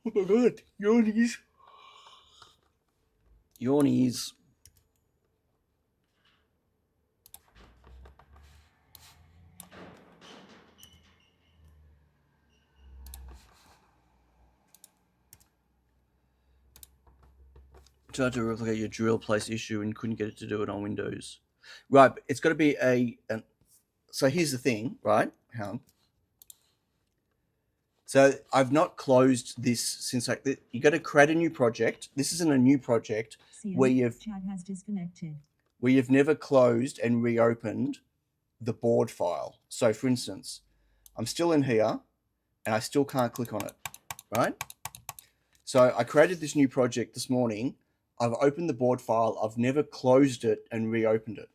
my god, yawnies. Yawnies. Tried to replicate your drill place issue and couldn't get it to do it on Windows. Right, it's got to be so here's the thing, right? Hang on. So I've not closed this since you got to create a new project. This isn't a new project where chat has disconnected. Where you've never closed and reopened the board file. So for instance, I'm still in here and I still can't click on it, right? So I created this new project this morning. I've opened the board file. I've never closed it and reopened it.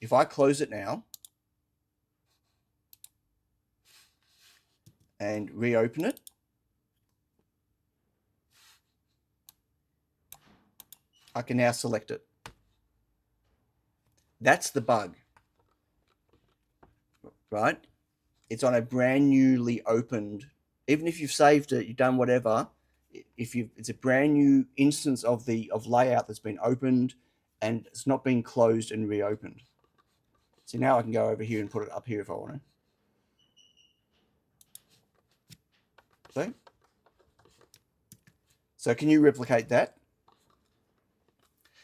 If I close it now and reopen it, I can now select it. That's the bug, right? It's on a brand newly opened, even if you've saved it, you've done whatever, it's a brand new instance of layout that's been opened and it's not been closed and reopened. So now I can go over here and put it up here if I want to. See? So can you replicate that?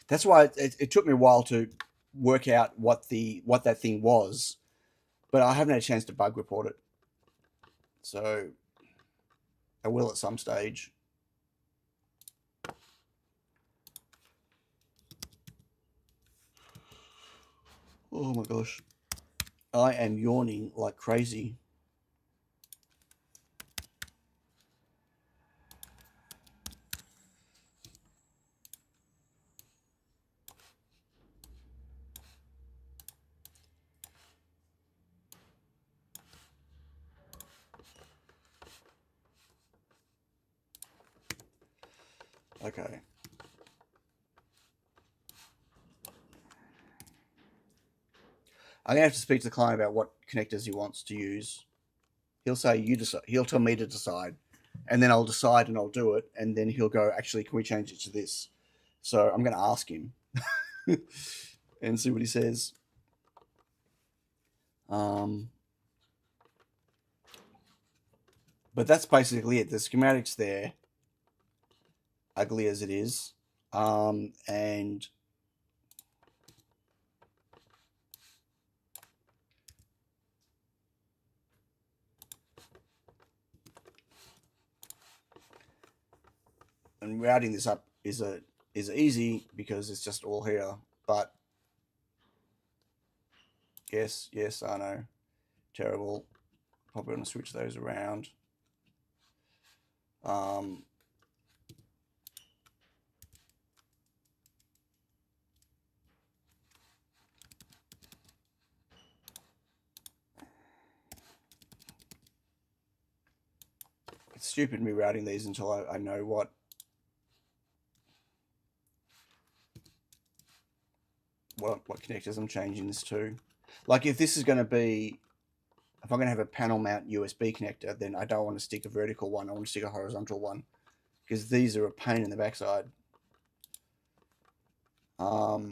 That's why it took me a while to work out what that thing was, but I haven't had a chance to bug report it. So I will at some stage. Oh my gosh. I am yawning like crazy. Okay. I'm gonna have to speak to the client about what connectors he wants to use. He'll say you decide. He'll tell me to decide, and then I'll decide and I'll do it. And then he'll go, actually, can we change it to this? So I'm gonna ask him and see what he says. But that's basically it. The schematic's there, ugly as it is, and routing this up is easy because it's just all here. But yes, I know, terrible. Probably going to switch those around. It's stupid me routing these until I know what connectors I'm changing this to. Like if this is going to be, if I'm going to have a panel mount USB connector, then I don't want to stick a vertical one. I want to stick a horizontal one because these are a pain in the backside. Oh,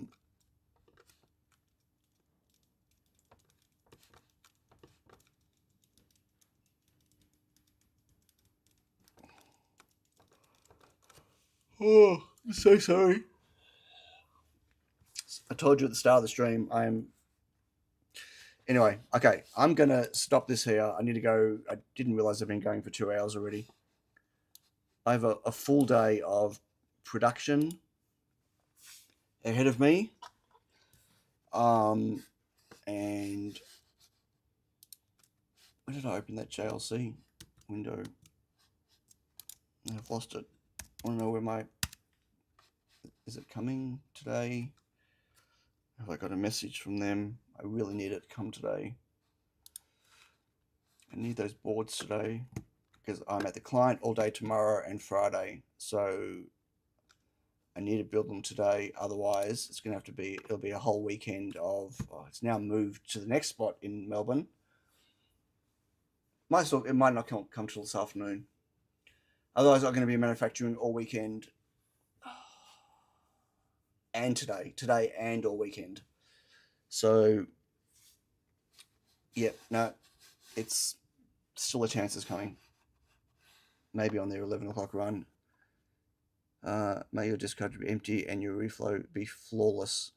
I'm so sorry. I told you at the start of the stream, Anyway, okay, I'm going to stop this here. I need to go. I didn't realize I've been going for 2 hours already. I have a full day of production ahead of me. And where did I open that JLC window? I've lost it. I want to know where is it coming today? Have I got a message from them? I really need it to come today. I need those boards today because I'm at the client all day tomorrow and Friday. So I need to build them today. Otherwise, it's going to have to be, it'll be a whole weekend of, it's now moved to the next spot in Melbourne. It might not come till this afternoon. Otherwise, I'm going to be manufacturing all weekend and today and all weekend. So, yeah, no, it's still a chance it's coming. Maybe on their 11 o'clock run. May your discard be empty and your reflow be flawless.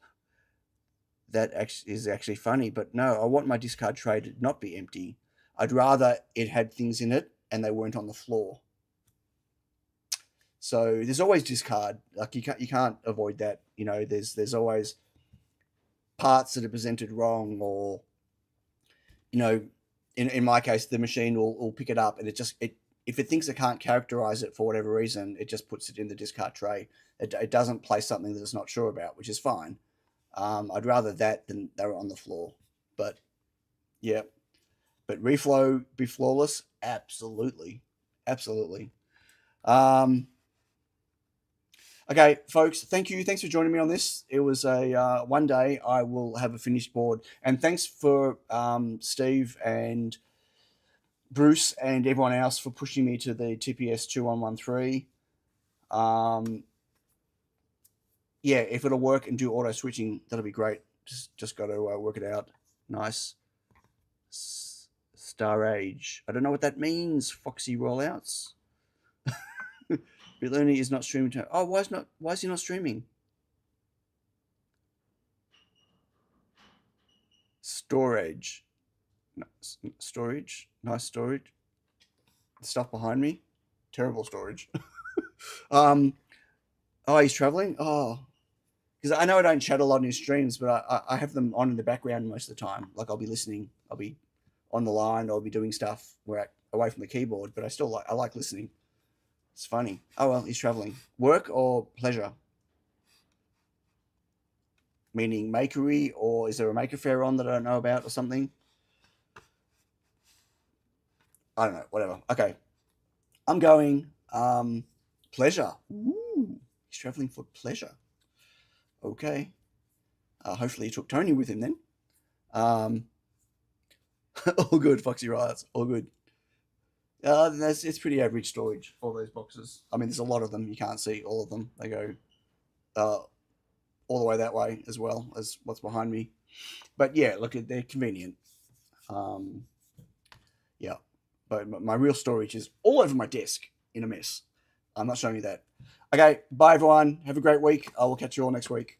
That is actually funny, but no, I want my discard tray to not be empty. I'd rather it had things in it and they weren't on the floor. So there's always discard. Like you can't avoid that. You know, there's always parts that are presented wrong, or you know, in my case, the machine will pick it up, and if it thinks it can't characterize it for whatever reason, it just puts it in the discard tray. It doesn't place something that it's not sure about, which is fine. I'd rather that than they were on the floor. But yeah, but reflow be flawless, absolutely. Okay, folks, thank you. Thanks for joining me on this. It was a one day I will have a finished board, and thanks for Steve and Bruce and everyone else for pushing me to the TPS 2113. Yeah, if it'll work and do auto switching, that'll be great. Just got to work it out. Nice. Star Age. I don't know what that means. Foxy rollouts. Biluni is not streaming. Oh, why is he not streaming? Storage. Storage. Nice storage. Stuff behind me. Terrible storage. Oh, he's traveling? Oh. Because I know I don't chat a lot in his streams, but I have them on in the background most of the time. Like I'll be listening. I'll be on the line. I'll be doing stuff away from the keyboard, but I like listening. It's funny. Oh, well, he's traveling. Work or pleasure? Meaning makery, or is there a maker fair on that I don't know about or something? I don't know. Whatever. Okay. I'm going. Pleasure. Ooh, he's traveling for pleasure. Okay. Hopefully he took Tony with him then. All good, Foxy Riots. All good. It's pretty average storage, all those boxes. I mean, there's a lot of them. You can't see all of them. They go all the way that way as well as what's behind me. But yeah, look, they're convenient. Yeah. But my real storage is all over my desk in a mess. I'm not showing you that. Okay, bye everyone. Have a great week. I will catch you all next week.